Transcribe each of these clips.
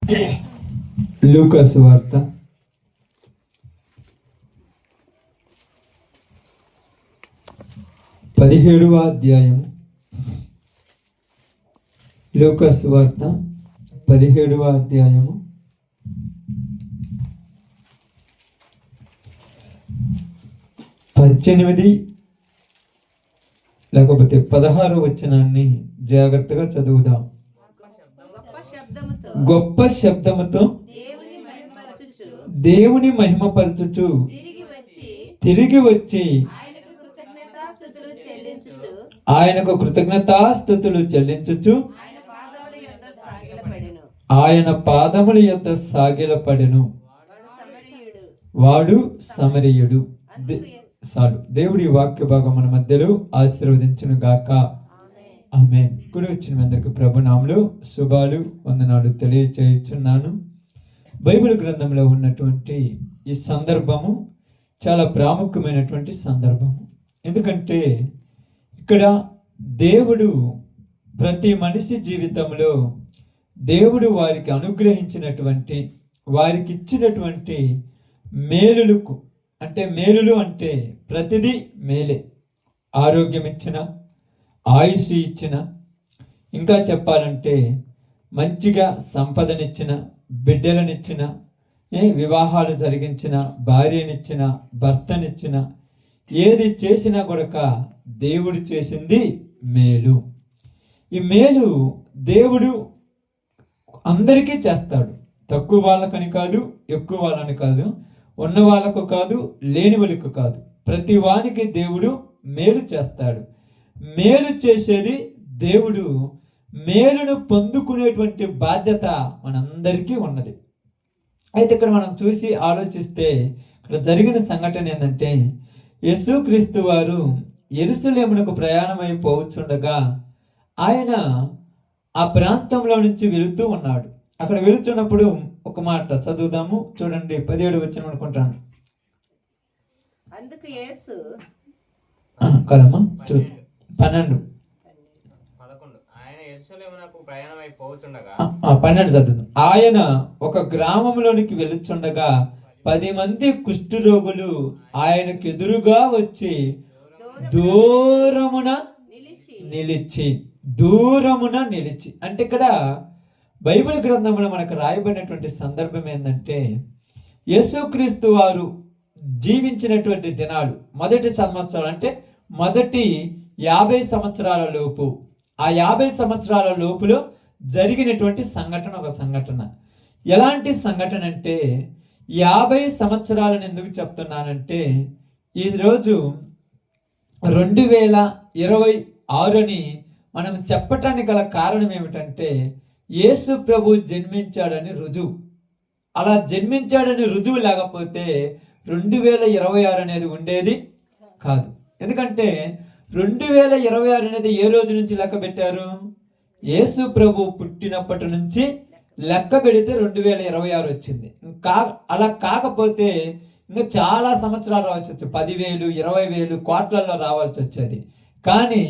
లూకా సువార్త 17వ అధ్యాయం. లూకా సువార్త 17వ అధ్యాయము 18 లేకపోతే 16 వచనాన్ని జాగ్రత్తగా చదువుదాం. గొప్ప శబ్దముతో దేవుని మహిమపరచుచు తిరిగి వచ్చి ఆయనకు కృతజ్ఞతాస్తుతులు చెల్లించుచు ఆయన పాదముల యొద్ద సాగిలపడెను. వాడు సమరయుడు. దేవుడి వాక్య భాగం మన మధ్యలో ఆశీర్వదించును గాక. ఆమేన్. కుడి వచ్చిన అందరికి ప్రభు నామములో శుభాలు వందనాలు తెలియచేయుచున్నాను. బైబిల్ గ్రంథంలో ఉన్నటువంటి ఈ సందర్భము చాలా ప్రాముఖ్యమైనటువంటి సందర్భము. ఎందుకంటే ఇక్కడ దేవుడు ప్రతి మనిషి జీవితంలో దేవుడు వారికి అనుగ్రహించినటువంటి వారికి ఇచ్చినటువంటి మేలులకు అంటే మేలులు అంటే ప్రతిదీ మేలే. ఆరోగ్యం ఇచ్చిన, ఆయుష్ ఇచ్చిన, ఇంకా చెప్పాలంటే మంచిగా సంపదనిచ్చిన, బిడ్డలనిచ్చిన, వివాహాలు జరిగించిన, భార్యనిచ్చిన, భర్తనిచ్చిన, ఏది చేసినా కూడా దేవుడు చేసింది మేలు. ఈ మేలు దేవుడు అందరికీ చేస్తాడు. తక్కువ వాళ్ళకని కాదు, ఎక్కువ వాళ్ళని కాదు, ఉన్న వాళ్ళకు కాదు, లేని వాళ్ళకు కాదు. ప్రతి వానికి దేవుడు మేలు చేస్తాడు. మేలు చేసేది దేవుడు. మేలును పొందుకునేటువంటి బాధ్యత మనందరికీ ఉన్నది. అయితే ఇక్కడ మనం చూసి ఆలోచిస్తే ఇక్కడ జరిగిన సంఘటన ఏంటంటే, యేసుక్రీస్తు వారు యెరూషలేమునకు ప్రయాణమైపోవచ్చుండగా ఆయన ఆ ప్రాంతంలో నుంచి వెళుతూ ఉన్నాడు. అక్కడ వెళుతున్నప్పుడు ఒక మాట చదువుదాము, చూడండి. 17 వచనం అనుకుంటాను కదమ్మా, 12 చదువు. ఆయన ఒక గ్రామంలోనికి వెళ్ళుచుండగా 10 మంది కుష్ఠరోగులు ఆయనకు ఎదురుగా వచ్చి దూరమున నిలిచి అంటే ఇక్కడ బైబిల్ గ్రంథంలో మనకు రాయబడినటువంటి సందర్భం ఏంటంటే, యేసుక్రీస్తు వారు జీవించినటువంటి దినాలు మొదటి సంవత్సరాలు అంటే మొదటి 50 సంవత్సరాల లోపు, ఆ 50 సంవత్సరాల లోపులో జరిగినటువంటి సంఘటన ఒక సంఘటన. ఎలాంటి సంఘటన అంటే, 50 సంవత్సరాలను ఎందుకు చెప్తున్నానంటే, ఈరోజు 2026 అని మనం చెప్పటానికి గల కారణం ఏమిటంటే, యేసు ప్రభు జన్మించాడని రుజువు. అలా జన్మించాడని రుజువు లేకపోతే 2026 అనేది ఉండేది కాదు. ఎందుకంటే 2026 అనేది ఏ రోజు నుంచి లెక్క పెట్టారు? యేసు ప్రభు పుట్టినప్పటి నుంచి లెక్క పెడితే 2026 వచ్చింది. అలా కాకపోతే ఇంకా చాలా సంవత్సరాలు రావాల్సి వచ్చేది. 10,000, 20,000 కోట్లలో రావాల్సి వచ్చేది. కానీ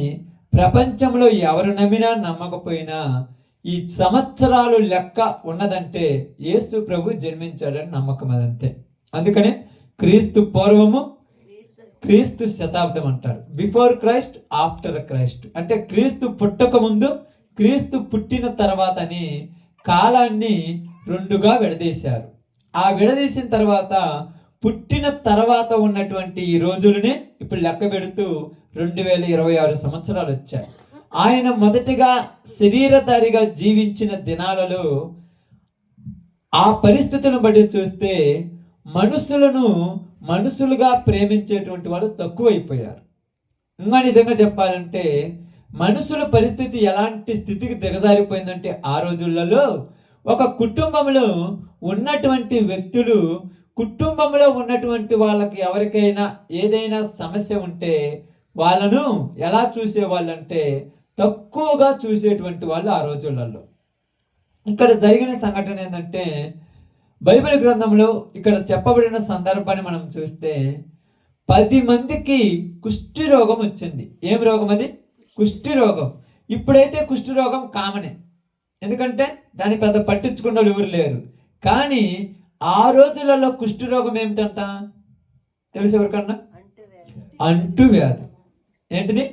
ప్రపంచంలో ఎవరు నమ్మినా నమ్మకపోయినా ఈ సంవత్సరాలు లెక్క ఉన్నదంటే యేసు ప్రభు జన్మించాడని నమ్మకం, అదంతే. అందుకనే క్రీస్తు పూర్వము, క్రీస్తు శతాబ్దం అంటారు. Before Christ, after Christ. అంటే క్రీస్తు పుట్టక ముందు, క్రీస్తు పుట్టిన తర్వాత అని కాలాన్ని 2గా విడదీశారు. ఆ విడదీసిన తర్వాత పుట్టిన తర్వాత ఉన్నటువంటి ఈ రోజులని ఇప్పుడు లెక్క పెడుతూ 2026 సంవత్సరాలు వచ్చాయి. ఆయన మొదటిగా శరీరధారిగా జీవించిన దినాలలో ఆ పరిస్థితులను బట్టి చూస్తే మనుషులుగా ప్రేమించేటువంటి వాళ్ళు తక్కువైపోయారు. ఇంకా నిజంగా చెప్పాలంటే మనుషుల పరిస్థితి ఎలాంటి స్థితికి దిగజారిపోయిందంటే, ఆ రోజులలో ఒక కుటుంబంలో ఉన్నటువంటి వ్యక్తులు, కుటుంబంలో ఉన్నటువంటి వాళ్ళకి ఎవరికైనా ఏదైనా సమస్య ఉంటే వాళ్ళను ఎలా చూసేవాళ్ళంటే తక్కువగా చూసేటువంటి వాళ్ళు ఆ రోజులలో. ఇక్కడ జరిగిన సంఘటన ఏంటంటే, బైబిల్ గ్రంథంలో ఇక్కడ చెప్పబడిన సందర్భాన్ని మనం చూస్తే 10 మందికి కుష్టి రోగం వచ్చింది. ఏం రోగం అది? కుష్టి రోగం. ఇప్పుడైతే కుష్టి రోగం కామనే. ఎందుకంటే దాన్ని పెద్ద పట్టించుకున్న వాళ్ళు ఎవరు లేరు. కానీ ఆ రోజులలో కుష్ఠరోగం ఏమిటంట తెలుసు ఎవరికన్నా? అంటువ్యాధి. ఏంటిది?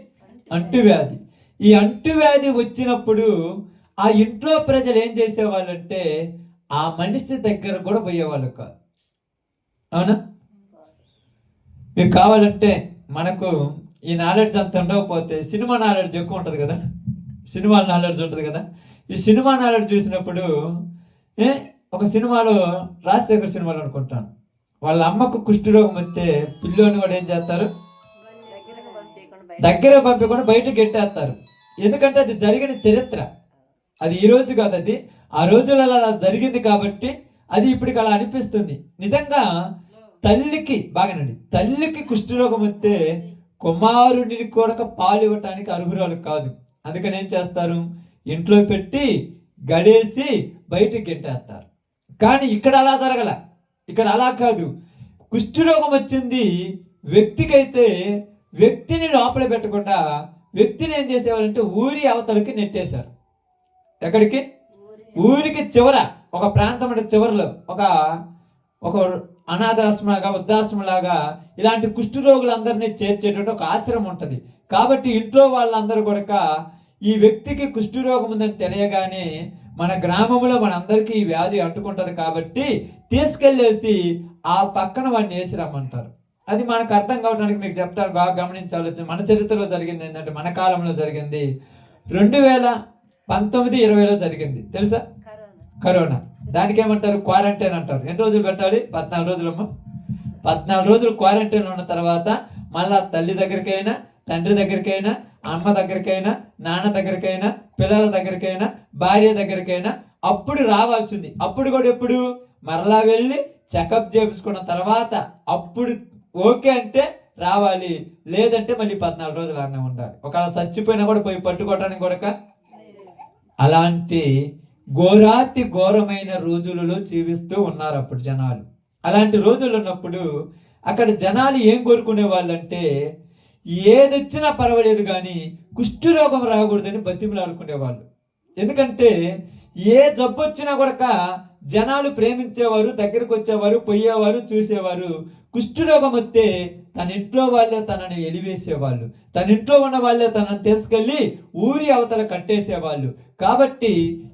అంటువ్యాధి. ఈ అంటువ్యాధి వచ్చినప్పుడు ఆ ఇంట్లో ప్రజలు ఏం చేసేవాళ్ళంటే ఆ మనిషి దగ్గర కూడా పోయేవాళ్ళు కాదు. అవునా? మీకు కావాలంటే మనకు ఈ నాలెడ్జ్ అంత ఉండకపోతే సినిమా నాలెడ్జ్ ఎక్కువ ఉంటుంది కదా, సినిమా నాలెడ్జ్ ఉంటుంది కదా. ఈ సినిమా నాలెడ్జ్ చూసినప్పుడు ఒక సినిమాలో రాజశేఖర్ సినిమాలో అనుకుంటాను, వాళ్ళ అమ్మకు కుష్ఠరోగం వస్తే పిల్లోని కూడా ఏం చేస్తారు, దగ్గర పంపకుండా బయటకు గెట్టేస్తారు. ఎందుకంటే అది జరిగిన చరిత్ర, అది ఈ రోజు కాదు, అది ఆ రోజులలో అలా జరిగింది కాబట్టి అది ఇప్పటికి అలా అనిపిస్తుంది. నిజంగా తల్లికి బాగానండి, తల్లికి కుష్ఠరోగం వస్తే కుమారుడిని కూడా పాలు ఇవ్వటానికి అర్హురాలు కాదు. అందుకని ఏం చేస్తారు, ఇంట్లో పెట్టి గడేసి బయటికి గెట్టేస్తారు. కానీ ఇక్కడ అలా జరగల, ఇక్కడ అలా కాదు. కుష్ఠరోగం వచ్చింది వ్యక్తికైతే వ్యక్తిని లోపల పెట్టకుండా వ్యక్తిని ఏం చేసేవాళ్ళంటే ఊరి అవతలకి నెట్టేశారు. ఎక్కడికి? ఊరికి చివర ఒక ప్రాంతం అంటే చివరిలో ఒక అనాథాశ్రమలాగా వృద్ధాశ్రమంలాగా ఇలాంటి కుష్ఠరోగులందరినీ చేర్చేటువంటి ఒక ఆశ్రమం ఉంటుంది. కాబట్టి ఇంట్లో వాళ్ళందరూ కూడా ఈ వ్యక్తికి కుష్ఠరోగం ఉందని తెలియగానే మన గ్రామంలో మనందరికీ ఈ వ్యాధి అంటుకుంటుంది కాబట్టి తీసుకెళ్ళేసి ఆ పక్కన వాడిని వేసి రమ్మంటారు. అది మనకు అర్థం కావడానికి మీకు చెప్తాను, బాగా గమనించాల్సి. మన చరిత్రలో జరిగింది ఏంటంటే, మన కాలంలో జరిగింది 2019-20లో జరిగింది తెలుసా, కరోనా. దానికి ఏమంటారు, క్వారంటైన్ అంటారు. ఎన్ని రోజులు పెట్టాలి? 14 రోజులమ్మా. 14 రోజులు క్వారంటైన్ ఉన్న తర్వాత మళ్ళా తల్లి దగ్గరికైనా, తండ్రి దగ్గరికైనా, అమ్మ దగ్గరికైనా, నాన్న దగ్గరికైనా, పిల్లల దగ్గరికైనా, భార్య దగ్గరికైనా అప్పుడు రావాల్సింది. అప్పుడు కూడా ఎప్పుడు మరలా వెళ్ళి చెకప్ చేయించుకున్న తర్వాత అప్పుడు ఓకే అంటే రావాలి, లేదంటే మళ్ళీ 14 రోజులు అన్నీ ఉండాలి. ఒకవేళ చచ్చిపోయినా కూడా పోయి పట్టుకోవటానికి కూడా. అలాంటి ఘోరాతి ఘోరమైన రోజులలో జీవిస్తూ ఉన్నారు అప్పుడు జనాలు. అలాంటి రోజులు ఉన్నప్పుడు అక్కడ జనాలు ఏం కోరుకునే వాళ్ళంటే ఏదొచ్చినా పర్వాలేదు కానీ కుష్ఠరోగం రాకూడదని బతిమలాడుకునేవాళ్ళు. ఎందుకంటే ఏ జబ్బు వచ్చినా కూడా జనాలు ప్రేమించేవారు, దగ్గరకు వచ్చేవారు, పోయేవారు, చూసేవారు. కుష్ఠరోగం వస్తే తన ఇంట్లో వాళ్ళే తనని ఎలివేసేవాళ్ళు, తన ఇంట్లో ఉన్న వాళ్ళే తనని తీసుకెళ్ళి ఊరి అవతల కట్టేసేవాళ్ళు. కాబట్టి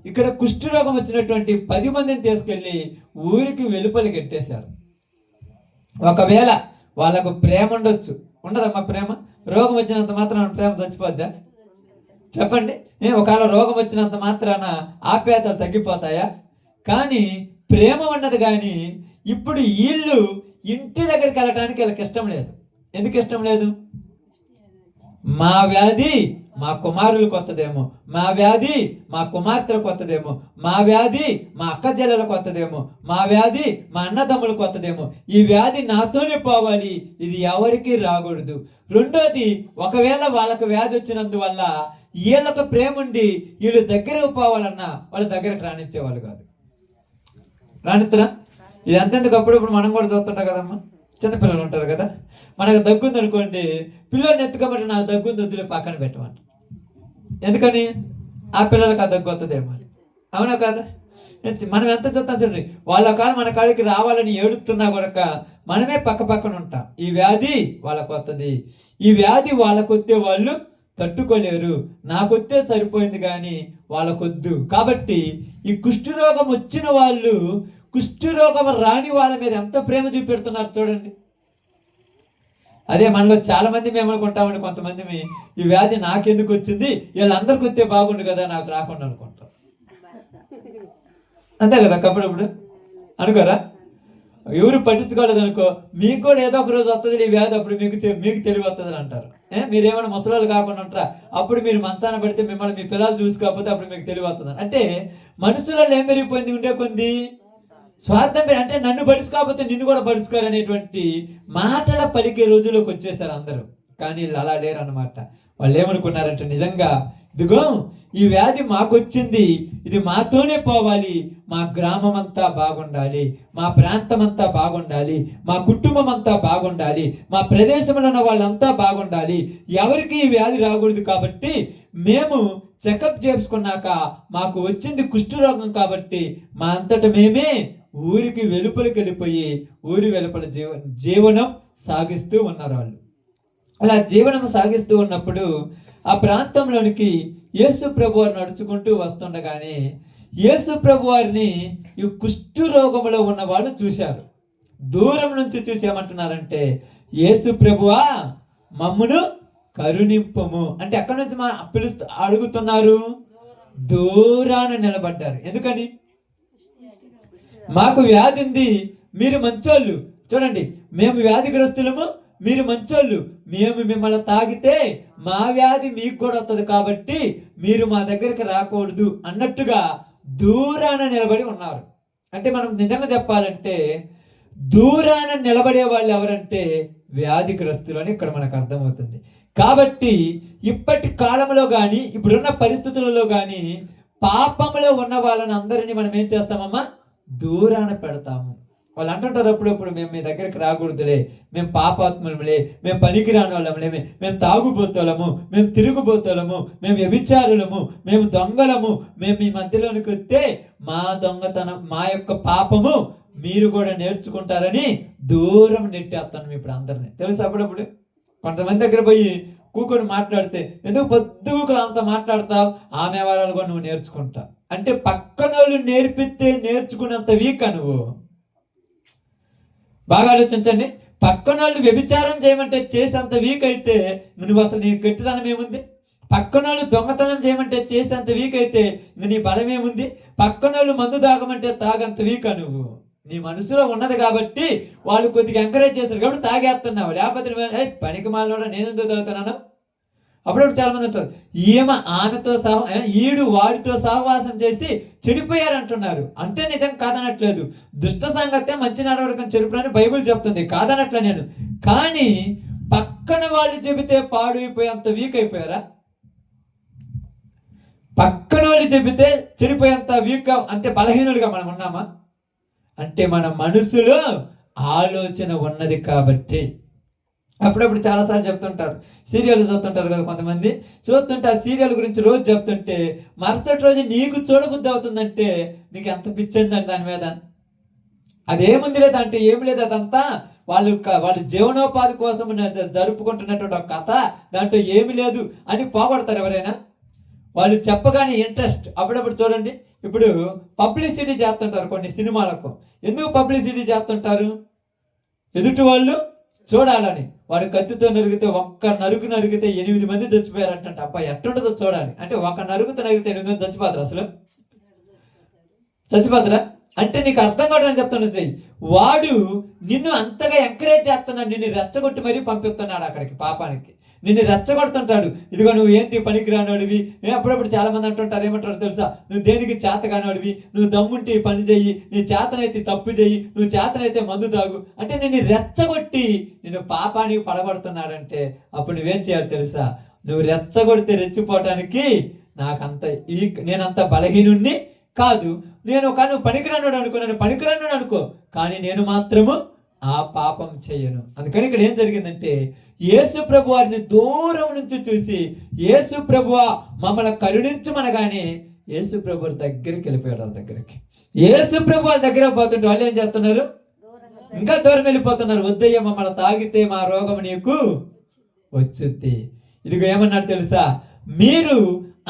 ఇక్కడ కుష్ఠరోగం వచ్చినటువంటి 10 మందిని తీసుకెళ్ళి ఊరికి వెలుపలి కట్టేశారు. ఒకవేళ వాళ్ళకు ప్రేమ ఉండొచ్చు, ఉండదమ్మా ప్రేమ? రోగం వచ్చినంత మాత్రాన ప్రేమ చచ్చిపోద్దా? చెప్పండి. ఒకవేళ రోగం వచ్చినంత మాత్రాన ఆప్యాయతలు తగ్గిపోతాయా? కానీ ప్రేమ ఉన్నది. కానీ ఇప్పుడు వీళ్ళు ఇంటి దగ్గరికి వెళ్ళటానికి వీళ్ళకి ఇష్టం లేదు. ఎందుకు ఇష్టం లేదు? మా వ్యాధి మా కుమారులకు వస్తుందేమో, మా వ్యాధి మా కుమార్తెలకు వస్తుందేమో, మా వ్యాధి మా అక్క చెల్లెలకు వస్తుందేమో, మా వ్యాధి మా అన్నదమ్ములకు వస్తుందేమో, ఈ వ్యాధి నాతోనే పోవాలి, ఇది ఎవరికి రాకూడదు. రెండోది, ఒకవేళ వాళ్ళకు వ్యాధి వచ్చినందువల్ల వీళ్ళకు ప్రేమ ఉండి వీళ్ళు దగ్గరకు పోవాలన్నా వాళ్ళ దగ్గరకు రానిచ్చేవాళ్ళు కాదు. రానిత్తరా? ఇది అంతెందుకు, అప్పుడప్పుడు మనం కూడా చూస్తుంటాం కదమ్మా, చిన్నపిల్లలు ఉంటారు కదా, మనకు దగ్గుంది అనుకోండి, పిల్లల్ని ఎత్తుకోమంటే నాకు దగ్గుంది వద్దులే పక్కన పెట్టమంట. ఎందుకని? ఆ పిల్లలకి ఆ దగ్గు వస్తుందేమో అని. అవునా కాదా? మనం ఎంత చూస్తాం చూడండి, వాళ్ళ కాలం మన కాడికి రావాలని ఏడుతున్నా కూడా మనమే పక్కన ఉంటాం. ఈ వ్యాధి వాళ్ళకు వస్తుంది, ఈ వ్యాధి వాళ్ళకు వస్తే వాళ్ళు తట్టుకోలేరు, నాకొస్తే సరిపోయింది కానీ వాళ్ళకొద్దు. కాబట్టి ఈ కుష్ఠరోగం వచ్చిన వాళ్ళు కుష్ఠరోగం రాని వాళ్ళ మీద ఎంత ప్రేమ చూపెడుతున్నారు చూడండి. అదే మనలో చాలా మంది మేము అనుకుంటామండి, కొంతమంది ఈ వ్యాధి నాకెందుకు వచ్చింది, వీళ్ళందరికీ వస్తే బాగుండు కదా, నాకు రాకుండా అనుకుంటాం. అంతే కదా, అప్పుడప్పుడు అనుకోరా? ఎవరు పట్టించుకోలేదు అనుకో, మీకు కూడా ఏదో ఒక రోజు వస్తుంది ఈ వ్యాధి, అప్పుడు మీకు తెలివి వస్తుంది అంటారు. మీరేమైనా ముసలాళ్ళు కాకుండా ఉంటారా? అప్పుడు మీరు మంచాన పడితే మిమ్మల్ని మీ పిల్లలు చూసుకోకపోతే అప్పుడు మీకు తెలివి వస్తుంది. అంటే మనుషులలో ఏం పెరిగిపోయింది, ఉండే కొంది స్వార్థం. అంటే నన్ను పడుచుకోకపోతే నిన్ను కూడా పడుచుకోరు అనేటువంటి మాటల పలికే రోజులోకి వచ్చేసారు అందరూ. కానీ వీళ్ళు అలా లేరు అన్నమాట. వాళ్ళు ఏమనుకున్నారంటే, నిజంగా ఇదిగో ఈ వ్యాధి మాకొచ్చింది, ఇది మాతోనే పోవాలి, మా గ్రామం అంతా బాగుండాలి, మా ప్రాంతం అంతా బాగుండాలి, మా కుటుంబం అంతా బాగుండాలి, మా ప్రదేశంలో ఉన్న వాళ్ళంతా బాగుండాలి, ఎవరికి ఈ వ్యాధి రాకూడదు. కాబట్టి మేము చెకప్ చేసుకున్నాక మాకు వచ్చింది కుష్ఠరోగం కాబట్టి మా అంతట మేమే ఊరికి వెలుపలికి వెళ్ళిపోయి ఊరి వెలుపల జీవనం సాగిస్తూ ఉన్నారు వాళ్ళు. అలా జీవనం సాగిస్తూ ఉన్నప్పుడు ఆ ప్రాంతంలోనికి యేసు ప్రభు వారు నడుచుకుంటూ వస్తుండగానే యేసు ప్రభు వారిని ఈ కుష్ఠు రోగంలో ఉన్న వాళ్ళు చూశారు. దూరం నుంచి చూసి ఏమంటున్నారంటే, యేసు ప్రభువా మమ్మును కరుణింపుము అంటే ఎక్కడి నుంచి అడుగుతున్నారు? దూరాన నిలబడ్డారు. ఎందుకని? మాకు వ్యాధి ఉంది, మీరు మంచోళ్ళు. చూడండి, మేము వ్యాధిగ్రస్తులము, మీరు మంచోళ్ళు. మేము మిమ్మల్ని తాగితే మా వ్యాధి మీకు కూడా వస్తుంది కాబట్టి మీరు మా దగ్గరికి రాకూడదు అన్నట్టుగా దూరాన నిలబడి ఉన్నారు. అంటే మనం నిజంగా చెప్పాలంటే దూరాన నిలబడే వాళ్ళు ఎవరంటే వ్యాధిగ్రస్తులు అని ఇక్కడ మనకు అర్థమవుతుంది. కాబట్టి ఇప్పటి కాలంలో కానీ ఇప్పుడున్న పరిస్థితులలో కానీ పాపంలో ఉన్న వాళ్ళని అందరినీ మనం ఏం చేస్తామమ్మా? దూరాన పెడతాము. వాళ్ళు అంటుంటారు అప్పుడప్పుడు, మేము మీ దగ్గరికి రాకూడదులే, మేము పాపాత్ములములే, మేము పనికిరాని వాళ్ళములే, మేము తాగుబోతోళ్ళము, మేము తిరుగుబోతోళ్ళము, మేము వ్యభిచారులము, మేము దొంగలము, మేము మీ మధ్యలోనికి వస్తే మా దొంగతనం, మా యొక్క పాపము మీరు కూడా నేర్చుకుంటారని దూరం నెట్టేస్తాను ఇప్పుడు అందరినీ. తెలుసు అప్పుడప్పుడు కొంతమంది దగ్గర పోయి కూకొని మాట్లాడితే, ఎందుకు పొద్దుగుకులు అంతా మాట్లాడతావు, ఆమె వారాలు కూడా నువ్వు నేర్చుకుంటావు అంటే పక్కన వాళ్ళు నేర్పిస్తే నేర్చుకున్నంత వీక్ నువ్వు. బాగా ఆలోచించండి. పక్కన వాళ్ళు వ్యభిచారం చేయమంటే చేసేంత వీక్ అయితే నువ్వు అసలు నీ గట్టిదనం ఏముంది? పక్కన వాళ్ళు దొంగతనం చేయమంటే చేసేంత వీక్ అయితే నీ బలం ఏముంది? పక్కన వాళ్ళు మందు తాగమంటే తాగంత వీక్ నువ్వు. నీ మనసులో ఉన్నది కాబట్టి వాళ్ళు కొద్దిగా ఎంకరేజ్ చేశారు కాబట్టి తాగేస్తున్నావు. లేకపోతే పనికి మాలోడా నేను ఎందుకు తాగుతున్నాను? అప్పుడప్పుడు చాలా మంది అంటారు, ఆమెతో ఈడు వాడితో సహవాసం చేసి చెడిపోయారంటున్నారు. అంటే నిజం కాదనట్లేదు. దుష్ట సంగతే మంచి నడవడికం చెరుపులని బైబిల్ చెప్తుంది, కాదనట్లే నేను. కానీ పక్కన వాళ్ళు చెబితే పాడైపోయేంత వీక్ అయిపోయారా? పక్కన వాళ్ళు చెబితే చెడిపోయేంత వీక్గా అంటే బలహీనులుగా మనం ఉన్నామా? అంటే మన మనసులో ఆలోచన ఉన్నది కాబట్టి. అప్పుడప్పుడు చాలాసార్లు చెప్తుంటారు, సీరియల్ చూస్తుంటారు కదా కొంతమంది, చూస్తుంటే ఆ సీరియల్ గురించి రోజు చెప్తుంటే మరుసటి రోజు నీకు చూడబుద్ధి అవుతుందంటే నీకు ఎంత పిచ్చిందండి దాని మీద. అదేముంది లేదు అంటే ఏమి లేదు, అదంతా వాళ్ళు జీవనోపాధి కోసం జరుపుకుంటున్నటువంటి ఒక కథ, దాంట్లో ఏమి లేదు అని పోగొడతారు ఎవరైనా. వాళ్ళు చెప్పగానే ఇంట్రెస్ట్. అప్పుడప్పుడు చూడండి, ఇప్పుడు పబ్లిసిటీ చేస్తుంటారు కొన్ని సినిమాలకు. ఎందుకు పబ్లిసిటీ చేస్తుంటారు? ఎదుటి వాళ్ళు చూడాలని. వాడు కత్తితో నరిగితే ఒక్క నరిగితే 8 మంది చచ్చిపోయారంట. అబ్బాయి ఎట్టుంటుందో చూడాలి అంటే, ఒక నరిగితే 8 మంది చచ్చిపోతారు. అసలు చచ్చిపోతారా? అంటే నీకు అర్థం కావడానికి చెప్తున్నట్టు, వాడు నిన్ను అంతగా ఎంకరేజ్ చేస్తున్నాడు, నిన్ను రెచ్చగొట్టి మరీ పంపిస్తున్నాడు అక్కడికి పాపానికి. నిన్ను రెచ్చగొడుతుంటాడు. ఇదిగో నువ్వు ఏంటి పనికిరానోడివి. అప్పుడప్పుడు చాలా మంది అంటుంటారు, ఏమంటారు తెలుసా, నువ్వు దేనికి చేతగానోడివి, నువ్వు దమ్ముంటి పని చెయ్యి, నీ చేతనైతే తప్పు చెయ్యి, నువ్వు చేతనైతే మందు తాగు అంటే నిన్ను రెచ్చగొట్టి నిన్ను పాపానికి పడగొడుతున్నాడంటే అప్పుడు నువ్వేం చేయాలి తెలుసా? నువ్వు రెచ్చగొడితే రెచ్చిపోవటానికి నేనంత బలహీనుణ్ణి కాదు, నువ్వు పనికిరానుడు అనుకో, నేను పనికిరానుడు అనుకో, కానీ నేను మాత్రము ఆ పాపం చేయను. అందుకని ఇక్కడ ఏం జరిగిందంటే, యేసు ప్రభు వారిని దూరం నుంచి చూసి యేసు ప్రభువా మమ్మల్ని కరుణించమనగానే యేసు ప్రభు వారి దగ్గరికి వెళ్ళిపోయాడు. వాళ్ళ దగ్గరికి యేసు ప్రభు వాళ్ళ దగ్గర పోతుంటే వాళ్ళు ఏం చేస్తున్నారు? ఇంకా దూరం వెళ్ళిపోతున్నారు. వద్దయ్య, మమ్మల్ని తాగితే మా రోగం నీకు వచ్చుద్ది. ఇదిగో ఏమన్నాడు తెలుసా? మీరు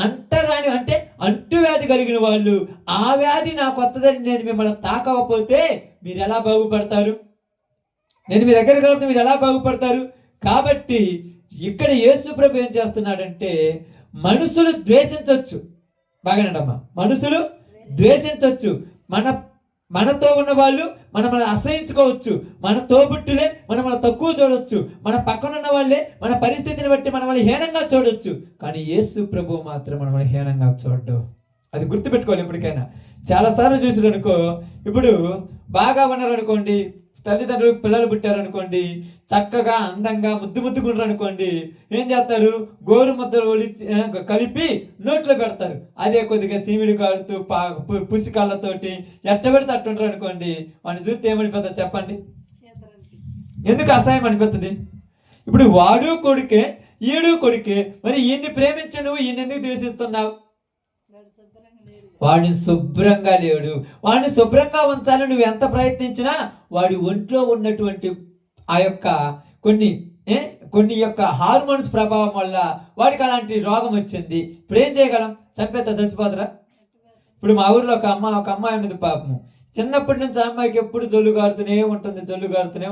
అంటరాని అంటే అంటువ్యాధి కలిగిన వాళ్ళు, ఆ వ్యాధి నాకు వస్తుందని నేను మిమ్మల్ని తాకకపోతే మీరు ఎలా బాగుపడతారు? నేను మీ దగ్గర కలిగితే మీరు ఎలా బాగుపడతారు? కాబట్టి ఇక్కడ యేసు ప్రభు ఏం చేస్తున్నాడంటే, మనుషులు ద్వేషించవచ్చు. బాగానండమ్మా, మనుషులు ద్వేషించవచ్చు. మనతో ఉన్న వాళ్ళు మనల్ని అసహించుకోవచ్చు, మన తోబుట్టులే మనల్ని తక్కువ చూడవచ్చు, మన పక్కన ఉన్న వాళ్ళే మన పరిస్థితిని బట్టి మనల్ని హీనంగా చూడవచ్చు. కానీ యేసు ప్రభు మాత్రం మనల్ని హీనంగా చూడడు. అది గుర్తుపెట్టుకోవాలి ఎప్పటికైనా. చాలాసార్లు చూసారనుకో, ఇప్పుడు బాగా ఉన్నారనుకోండి, తల్లిదండ్రులు పిల్లలు పుట్టారనుకోండి, చక్కగా అందంగా ముద్దుకుంటారు అనుకోండి, ఏం చేస్తారు? గోరు ముద్దలు కలిపి నోట్లో పెడతారు. అదే కొద్దిగా చీమిడి కాడుతూ పుసి కాళ్ళతోటి ఎట్ట పెడితే అట్టుంటారు అనుకోండి, వాడిని చూస్తే ఏమనిపోతుంది చెప్పండి? ఎందుకు అసహాయం అనిపిస్తుంది? ఇప్పుడు వాడు కొడుకే ఈడు కొడుకే, మరి ఈయన్ని ప్రేమించు, నువ్వు ఈయన ఎందుకు ద్వేషిస్తున్నావు? వాడిని శుభ్రంగా లేడు, వాడిని శుభ్రంగా ఉంచాలని నువ్వు ఎంత ప్రయత్నించినా వాడి ఒంట్లో ఉన్నటువంటి ఆ యొక్క కొన్ని యొక్క హార్మోన్స్ ప్రభావం వల్ల వాడికి అలాంటి రోగం వచ్చింది. ఇప్పుడు ఏం చేయగలం? చచ్చిపోతారా? ఇప్పుడు మా ఊర్లో ఒక అమ్మాయి ఉన్నది, పాపము చిన్నప్పటి నుంచి ఆ అమ్మాయికి ఎప్పుడు జొల్లు గారుతూనే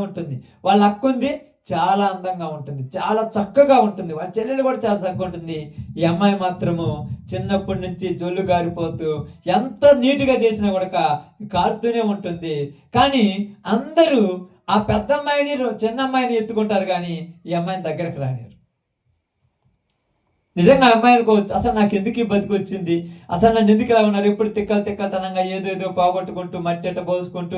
ఉంటుంది. వాళ్ళ అక్క ఉంది, చాలా అందంగా ఉంటుంది, చాలా చక్కగా ఉంటుంది, వాళ్ళ చెల్లెలు కూడా చాలా చక్కగా ఉంటుంది. ఈ అమ్మాయి మాత్రము చిన్నప్పటి నుంచి జొల్లు గారిపోతూ ఎంత నీట్గా చేసినా కూడా కారుతూనే ఉంటుంది. కానీ అందరూ ఆ పెద్ద అమ్మాయిని చిన్న అమ్మాయిని ఎత్తుకుంటారు, కానీ ఈ అమ్మాయిని దగ్గరకు రానిరు. నిజంగా అమ్మాయి అనుకోవచ్చు, అసలు నాకు ఎందుకు ఈ బతికి వచ్చింది, అసలు నన్ను ఎందుకు ఇలా ఉన్నారు, ఎప్పుడు తిక్కలతనంగా ఏదేదో పోగొట్టుకుంటూ మట్టి పోసుకుంటూ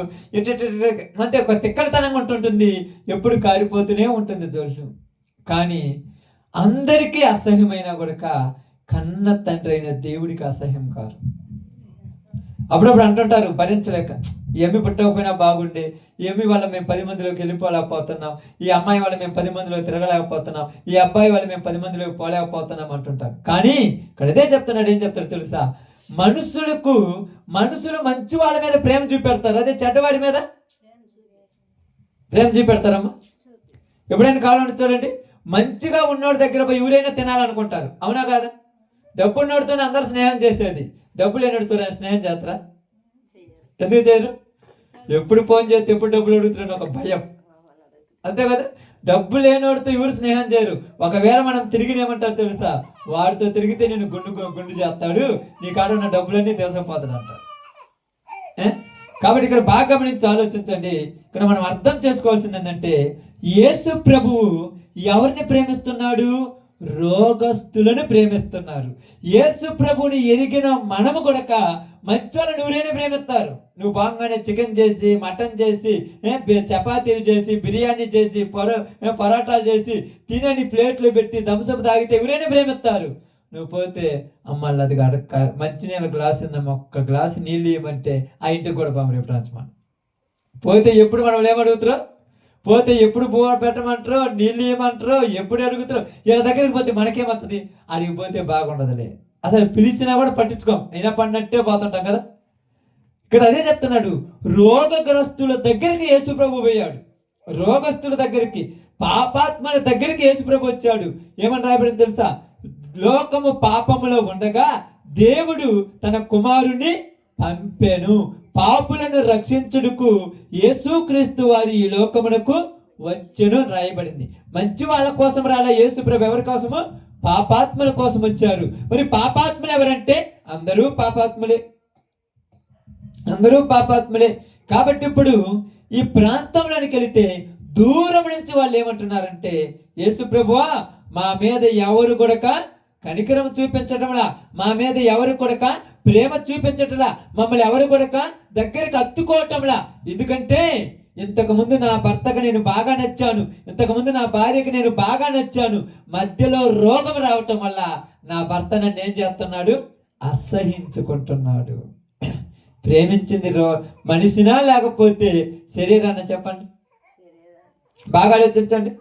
అంటే ఒక తిక్కలతనంగా ఉంటుంటుంది, ఎప్పుడు కారిపోతూనే ఉంటుంది జోళ్ళు. కానీ అందరికీ అసహ్యమైనా కూడా కన్న తండ్రి అయిన దేవుడికి అసహ్యం కాదు. అప్పుడప్పుడు అంటుంటారు భరించలేక, ఈ అమ్మి పుట్టకపోయినా బాగుండే, ఈ అమ్మి వల్ల మేము 10 మందిలోకి వెళ్ళిపోలేకపోతున్నాం, ఈ అమ్మాయి వల్ల మేము 10 మందిలో తిరగలేకపోతున్నాం, ఈ అబ్బాయి వల్ల మేము 10 మందిలోకి పోలేకపోతున్నాం అంటుంటారు. కానీ ఇక్కడ అదే చెప్తున్నాడు. ఏం చెప్తారు తెలుసా? మనుషులు మంచి వాళ్ళ మీద ప్రేమ చూపెడతారు, అదే చెడ్డవారి మీద ప్రేమ చూపెడతారమ్మా. ఎప్పుడైనా కావాలంటే చూడండి, మంచిగా ఉన్నోడి దగ్గర పోయి ఎవరైనా తినాలనుకుంటారు, అవునా కాదా? డబ్బు ఉన్నోడితోనే అందరు స్నేహం చేసేది, డబ్బు లేనోడితో స్నేహం చేస్తారా? ఎందుకు చేయరు? ఎప్పుడు ఫోన్ చేస్తే ఎప్పుడు డబ్బులు అడుగుతున్నాడు ఒక భయం, అంతే కదా? డబ్బు లేనోడితో ఎవరు స్నేహం చేయరు. ఒకవేళ మనం తిరిగినేమంటారు తెలుసా? వాడితో తిరిగితే నేను గుండు చేస్తాడు, నీ కాడ ఉన్న డబ్బులన్నీ తీసుకుపోతాడు అంటారు. కాబట్టి ఇక్కడ బాగా గమనించి ఆలోచించండి. ఇక్కడ మనం అర్థం చేసుకోవాల్సింది ఏంటంటే, యేసు ప్రభువు ఎవరిని ప్రేమిస్తున్నాడు? రోగస్తులను ప్రేమిస్తున్నారు. యేసు ప్రభుని ఎరిగిన మనము కూడా మంచోళ్ళని ఎవరైనా ప్రేమిస్తారు. నువ్వు బాగానే చికెన్ చేసి, మటన్ చేసి, చపాతీలు చేసి, బిర్యానీ చేసి, పరోటాలు చేసి తినని ప్లేట్లు పెట్టి థమ్సప్ తాగితే ఎవరైనా ప్రేమిస్తారు. నువ్వు పోతే అమ్మాళ్ళు అది మంచినీళ్ళ గ్లాస్ ఉందమ్మా, ఒక్క గ్లాసు నీళ్ళు ఇవ్వమంటే ఆ ఇంటికి కూడా పాము రేపు రాజమాన్ పోతే ఎప్పుడు మనం ఏమడుగుతారో, పోతే ఎప్పుడు పెట్టమంటారో, నీళ్ళు ఏమంటారో, ఎప్పుడు అడుగుతారో. వీళ్ళ దగ్గరికి పోతే మనకేమవుతుంది? అడిగి పోతే బాగుండదులే, అసలు పిలిచినా కూడా పట్టించుకోం, అయినా పడినట్టే పోతుంటాం కదా. ఇక్కడ అదే చెప్తున్నాడు, రోగగ్రస్తుల దగ్గరికి యేసు ప్రభు పోయాడు. రోగస్తుల దగ్గరికి, పాపాత్మల దగ్గరికి యేసు ప్రభు వచ్చాడు. ఏమని రాయబడింది తెలుసా? లోకము పాపములో ఉండగా దేవుడు తన కుమారుని పంపెను, పాపులను రక్షించుటకు యేసుక్రీస్తు వారి ఈ లోకమునకు వచ్చెను రాయబడింది. మంచి వాళ్ళ కోసం రాలే యేసు ప్రభు, ఎవరి కోసము? పాపాత్మల కోసం వచ్చారు. మరి పాపాత్మలు ఎవరంటే అందరూ పాపాత్మలే. కాబట్టి ఇప్పుడు ఈ ప్రాంతంలోనికి వెళితే దూరం నుంచి వాళ్ళు ఏమంటున్నారంటే, యేసు ప్రభువా మా మీద ఎవరు కూడా కనికరం చూపించటంలా, మా మీద ఎవరు కూడా ప్రేమ చూపించటంలా, మమ్మల్ని ఎవరు కూడా దగ్గరికి హత్తుకోవటంలా. ఎందుకంటే ఇంతకుముందు నా భర్తకు నేను బాగా నచ్చాను, ఇంతకుముందు నా భార్యకు నేను బాగా నచ్చాను, మధ్యలో రోగం రావటం వల్ల నా భర్త నన్ను ఏం చేస్తున్నాడు? అసహించుకుంటున్నాడు. ప్రేమించింది మనిషినా లేకపోతే శరీరాన్ని? చెప్పండి, బాగా ఆలోచించండి.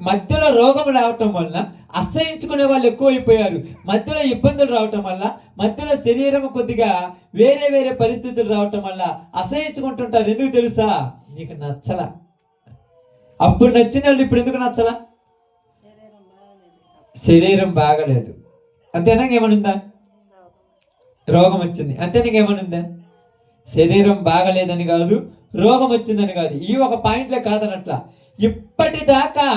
మధ్యలో రోగం రావటం వల్ల అసహించుకునే వాళ్ళు ఎక్కువైపోయారు. మధ్యలో ఇబ్బందులు రావటం వల్ల, మధ్యలో శరీరం కొద్దిగా వేరే పరిస్థితులు రావటం వల్ల అసహించుకుంటుంటారు. ఎందుకు తెలుసా? నీకు నచ్చలా. అప్పుడు నచ్చిన వాళ్ళు ఇప్పుడు ఎందుకు నచ్చలా? శరీరం బాగలేదు అంతేనా? ఏమనుందా? రోగం వచ్చింది అంతే. నీకేమనుందా? శరీరం బాగలేదని కాదు, రోగం వచ్చిందని కాదు, ఈ ఒక పాయింట్లే కాదనట్లా. ఇప్పటిదాకా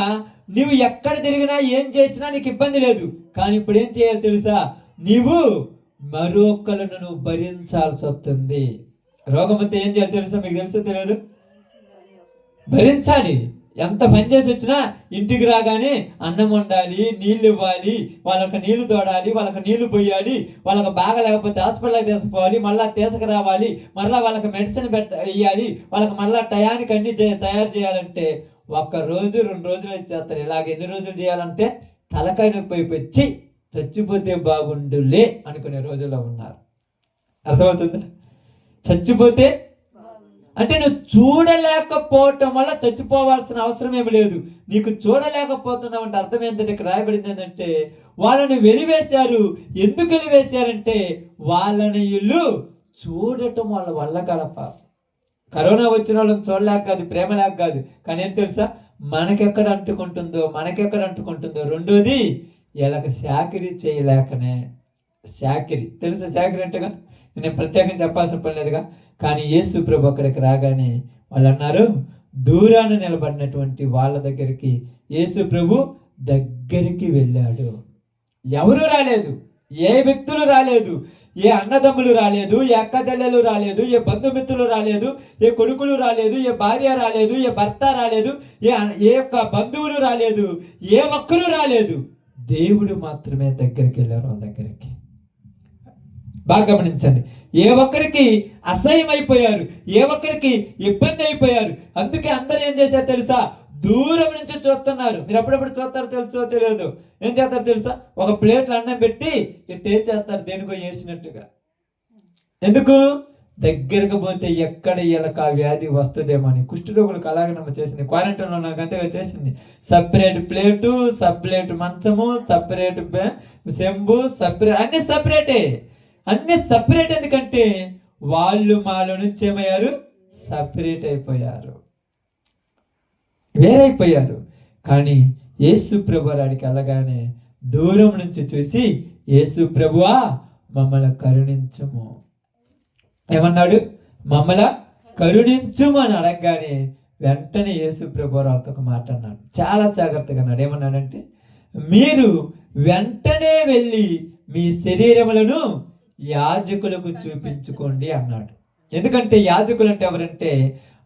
నువ్వు ఎక్కడ తిరిగినా ఏం చేసినా నీకు ఇబ్బంది లేదు. కానీ ఇప్పుడు ఏం చేయాలి తెలుసా? నీవు మరొకలను నువ్వు భరించాల్సి వస్తుంది. రోగం అంతా ఏం చేయాలి తెలుసా? మీకు తెలుసో తెలియదు? భరించాలి. ఎంత పని చేసి వచ్చినా ఇంటికి రాగానే అన్నం వండాలి, నీళ్ళు ఇవ్వాలి, వాళ్ళకి నీళ్లు తోడాలి, వాళ్ళకి నీళ్లు పోయాలి, వాళ్ళకి బాగా లేకపోతే హాస్పిటల్కి తీసుకుపోవాలి, మళ్ళీ తీసుకురావాలి, మళ్ళీ వాళ్ళకి మెడిసిన్ ఇవ్వాలి, వాళ్ళకి మళ్ళీ టయానికి అన్ని తయారు చేయాలంటే 1 రోజు 2 రోజులు ఇచ్చేస్తారు. ఇలాగ ఎన్ని రోజులు చేయాలంటే తలకాయ నొప్పి అయిపోయి చచ్చిపోతే బాగుండులే అనుకునే రోజుల్లో ఉన్నారు. అర్థమవుతుందా? చచ్చిపోతే అంటే నువ్వు చూడలేకపోవటం వల్ల చచ్చిపోవాల్సిన అవసరం ఏమి లేదు. నీకు చూడలేకపోతున్నావు అంటే అర్థం ఏంటంటే ఇక్కడ రాయబడింది ఏంటంటే వాళ్ళని వెలివేశారు. ఎందుకు వెలివేశారంటే వాళ్ళని ఇల్లు చూడటం వాళ్ళ వల్ల గడప. కరోనా వచ్చిన వాళ్ళని చూడలేక కాదు, ప్రేమ లేక కాదు. కానీ ఏం తెలుసా, మనకెక్కడ అంటుకుంటుందో. రెండోది వీళ్ళకి చాకిరీ చేయలేకనే. చాకిరీ తెలుసా? చాకిరీ అంటేగా నేను ప్రత్యేకంగా చెప్పాల్సిన పని లేదుగా. కానీ యేసు ప్రభు అక్కడికి రాగానే వాళ్ళు అన్నారు, దూరాన నిలబడినటువంటి వాళ్ళ దగ్గరికి యేసు ప్రభు దగ్గరికి వెళ్ళాడు. ఎవరు రాలేదు, ఏ వ్యక్తులు రాలేదు, ఏ అన్నదమ్ములు రాలేదు, ఏ అక్కచెల్లెలు రాలేదు, ఏ బంధుమిత్రులు రాలేదు, ఏ కొడుకులు రాలేదు, ఏ భార్య రాలేదు, ఏ భర్త రాలేదు, ఏ యొక్క బంధువులు రాలేదు, ఏ ఒక్కరు రాలేదు. దేవుడు మాత్రమే దగ్గరికి వెళ్ళారు వాళ్ళ దగ్గరికి. బాగా గమనించండి. ఏ ఒక్కరికి అసహ్యం అయిపోయారు, ఏ ఒక్కరికి ఇబ్బంది అయిపోయారు. అందుకే అందరూ ఏం చేశారు తెలుసా, దూరం నుంచి చూస్తున్నారు. మీరు అప్పుడప్పుడు చూస్తారు తెలుసో తెలియదు, ఏం చేస్తారు తెలుసా, ఒక ప్లేట్లో అన్నం పెట్టి ఇట్టే చేస్తారు, దేనికో వేసినట్టుగా. ఎందుకు? దగ్గరకు పోతే ఎక్కడ వీళ్ళకి ఆ వ్యాధి వస్తుందేమో అని. కుష్ఠరోగులకు అలాగే నమ్మ చేసింది. క్వారంటైన్లో నాకు అంతగా చేసింది. సపరేట్ ప్లేటు, సపరేట్ మంచము, సపరేట్ సెంబు, సపరేట్ అన్ని సపరేటే. అన్ని సపరేట్. ఎందుకంటే వాళ్ళు మాలో నుంచి ఏమయ్యారు, సపరేట్ అయిపోయారు, వేరైపోయారు. కానీ యేసు ప్రభు వాడికి వెళ్ళగానే దూరం నుంచి చూసి, యేసు ప్రభువా మమ్మల్ని కరుణించుము ఏమన్నాడు, మమ్మల్ని కరుణించుము అని అడగగానే వెంటనే యేసు ప్రభు వారితో ఒక మాట అన్నాడు. చాలా జాగ్రత్తగా అన్నాడు. ఏమన్నాడంటే, మీరు వెంటనే వెళ్ళి మీ శరీరములను యాజకులకు చూపించుకోండి అన్నాడు. ఎందుకంటే యాజకులు అంటే ఎవరంటే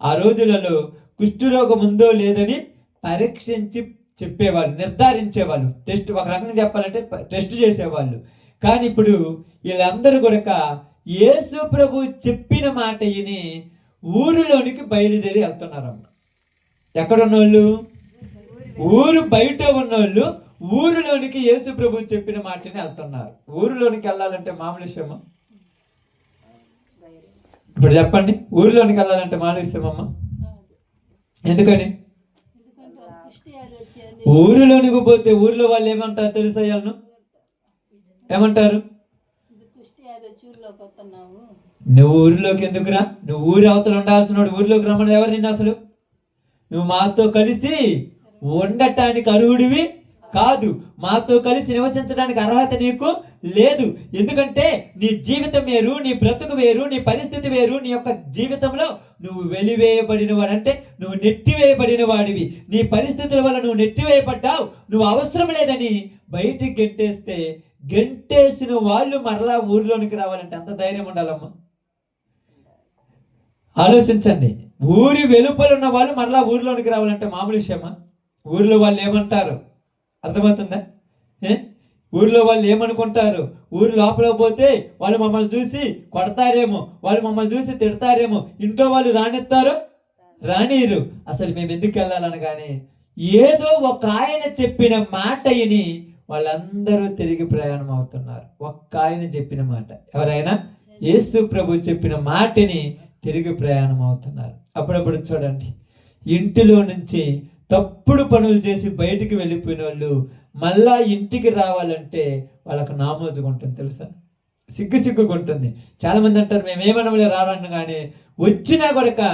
ఆ రోజులలో కుష్ఠరోగం ఉందో లేదని పరీక్షించి చెప్పేవాళ్ళు, నిర్ధారించేవాళ్ళు. టెస్ట్, ఒక రకంగా చెప్పాలంటే టెస్ట్ చేసేవాళ్ళు. కానీ ఇప్పుడు వీళ్ళందరూ కూడా యేసు ప్రభు చెప్పిన మాట విని ఊరిలోనికి బయలుదేరి వెళ్తున్నారమ్మ. ఎక్కడున్నోళ్ళు? ఊరు బయట ఉన్నోళ్ళు ఊరిలోనికి యేసు ప్రభు చెప్పిన మాటని వెళ్తున్నారు. ఊరిలోనికి వెళ్ళాలంటే మామూలు విషయమా? ఇప్పుడు చెప్పండి, ఊరిలోనికి వెళ్ళాలంటే మామూలు విషయమమ్మా? ఎందుకని? ఊరిలోనికి పోతే ఊరిలో వాళ్ళు ఏమంటారు తెలుసా? వాళ్ళను ఏమంటారు? నువ్వు ఊరిలోకి ఎందుకురా, నువ్వు ఊరి అవతల ఉండాల్సిన ఊరిలోకి రమ్మని ఎవరు నిన్ను అసలు? నువ్వు మాతో కలిసి ఉండటానికి అర్హుడివి కాదు, మాతో కలిసి నివసించడానికి అర్హత నీకు లేదు. ఎందుకంటే నీ జీవితం వేరు, నీ బ్రతుకు వేరు, నీ పరిస్థితి వేరు. నీ యొక్క జీవితంలో నువ్వు వెలివేయబడిన వాడు, అంటే నువ్వు నెట్టివేయబడిన వాడివి. నీ పరిస్థితుల వల్ల నువ్వు నెట్టివేయబడ్డావు, నువ్వు అవసరం లేదని బయటికి గెంటేసిన వాళ్ళు మరలా ఊరిలోనికి రావాలంటే ఎంత ధైర్యం ఉండాలమ్మా? ఆలోచించండి. ఊరి వెలుపల ఉన్న వాళ్ళు మరలా ఊరిలోనికి రావాలంటే మామూలు విషయమా? ఊరిలో వాళ్ళు ఏమంటారు అర్థమవుతుందా? ఊరిలో వాళ్ళు ఏమనుకుంటారు? ఊరి లోపల పోతే వాళ్ళు మమ్మల్ని చూసి కొడతారేమో, వాళ్ళు మమ్మల్ని చూసి తిడతారేమో, ఇంట్లో వాళ్ళు రానిస్తారో రానియరు. అసలు మేము ఎందుకు వెళ్ళాలనగానే ఏదో ఒక ఆయన చెప్పిన మాట విని వాళ్ళందరూ తిరిగి ప్రయాణం అవుతున్నారు. ఒక్క ఆయన చెప్పిన మాట, ఎవరైనా యేసు ప్రభు చెప్పిన మాటని తిరిగి ప్రయాణం అవుతున్నారు. అప్పుడప్పుడు చూడండి, ఇంటిలో నుంచి తప్పుడు పనులు చేసి బయటికి వెళ్ళిపోయిన వాళ్ళు మళ్ళా ఇంటికి రావాలంటే వాళ్ళకు నామోజుగా ఉంటుంది తెలుసా, సిగ్గుగా ఉంటుంది. చాలా మంది అంటారు మేమేమనలే రారన్న, కానీ వచ్చినా కూడా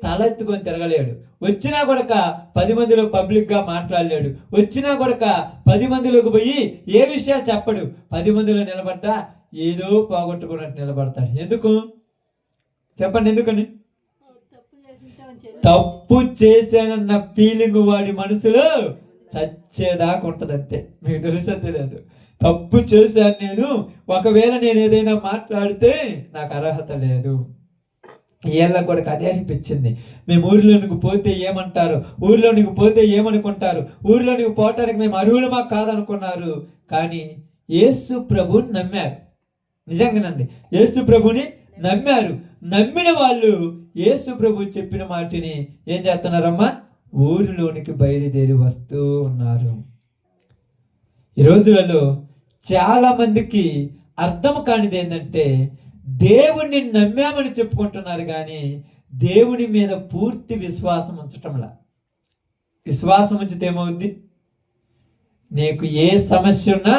తలెత్తుకొని తిరగలేడు, వచ్చినా కూడా 10 మందిలో పబ్లిక్గా మాట్లాడలేడు, వచ్చినా కూడా 10 మందిలోకి పోయి ఏ విషయాలు చెప్పడు. 10 మందిలో నిలబడ్డా ఏదో పోగొట్టుకున్నట్టు నిలబడతాడు. ఎందుకు చెప్పండి? ఎందుకని? తప్పు చేశానన్న ఫీలింగ్ వాడి మనసులో చచ్చేదాకా ఉంటుంది అంతే. మీకు తెలుసా తెలియదు? తప్పు చేశాను నేను, ఒకవేళ నేను ఏదైనా మాట్లాడితే నాకు అర్హత లేదు. వీళ్ళకి కూడా అదే అనిపించింది. మేము ఊరిలోనికి పోతే ఏమంటారు, ఊరిలోనికి పోతే ఏమనుకుంటారు, ఊరిలోనికి పోవటానికి మేము అర్హులమా కాదనుకున్నారు. కానీ యేసు ప్రభుని నమ్మారు. నిజంగానండి, యేసు ప్రభుని నమ్మారు. నమ్మిన వాళ్ళు యేసు ప్రభు చెప్పిన మాటని ఏం చేస్తున్నారమ్మా, ఊరిలోనికి బయలుదేరి వస్తూ ఉన్నారు. ఈ రోజులలో చాలా మందికి అర్థం కానిది ఏంటంటే, దేవుణ్ణి నమ్మామని చెప్పుకుంటున్నారు కానీ దేవుని మీద పూర్తి విశ్వాసం ఉంచటంలా. విశ్వాసం ఉంచితే ఏమవుద్ది? నీకు ఏ సమస్య ఉన్నా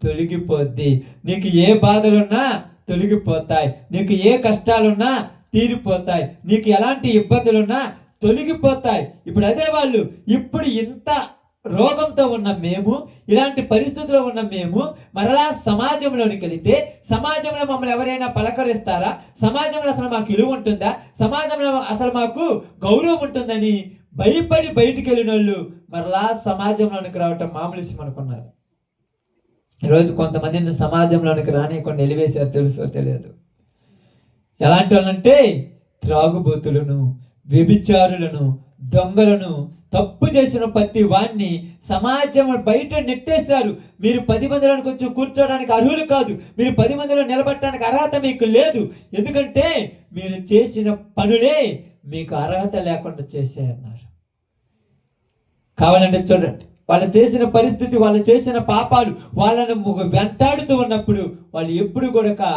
తొలగిపోద్ది, నీకు ఏ బాధలున్నా తొలగిపోతాయి, నీకు ఏ కష్టాలున్నా తీరిపోతాయి, నీకు ఎలాంటి ఇబ్బందులున్నా తొలగిపోతాయి. ఇప్పుడు అదే వాళ్ళు ఇప్పుడు ఇంత రోగంతో ఉన్న మేము, ఇలాంటి పరిస్థితుల్లో ఉన్న మేము మరలా సమాజంలోనికి వెళితే సమాజంలో మమ్మల్ని ఎవరైనా పలకరిస్తారా? సమాజంలో అసలు మాకు విలువ ఉంటుందా? సమాజంలో అసలు మాకు గౌరవం ఉంటుందని భయపడి బయటికి వెళ్ళిన వాళ్ళు మరలా సమాజంలోనికి రావటం మామూలు విషయం అనుకున్నారు. ఈరోజు కొంతమందిని సమాజంలోనికి రానియకుండా వెలివేశారు, తెలుసో తెలియదు. ఎలాంటి వాళ్ళంటే త్రాగుబోతులను, వ్యభిచారులను, దొంగలను, తప్పు చేసిన ప్రతి వాడిని సమాజం బయట నెట్టేశారు. మీరు 10 మందిలోకి వచ్చి కూర్చోడానికి అర్హులు కాదు, మీరు 10 మందిలో నిలబడటానికి అర్హత మీకు లేదు. ఎందుకంటే మీరు చేసిన పనులే మీకు అర్హత లేకుండా చేశాయన్నారు. కావాలంటే చూడండి, వాళ్ళు చేసిన పరిస్థితి, వాళ్ళు చేసిన పాపాలు వాళ్ళను వెంటాడుతూ ఉన్నప్పుడు వాళ్ళు ఎప్పుడు కూడా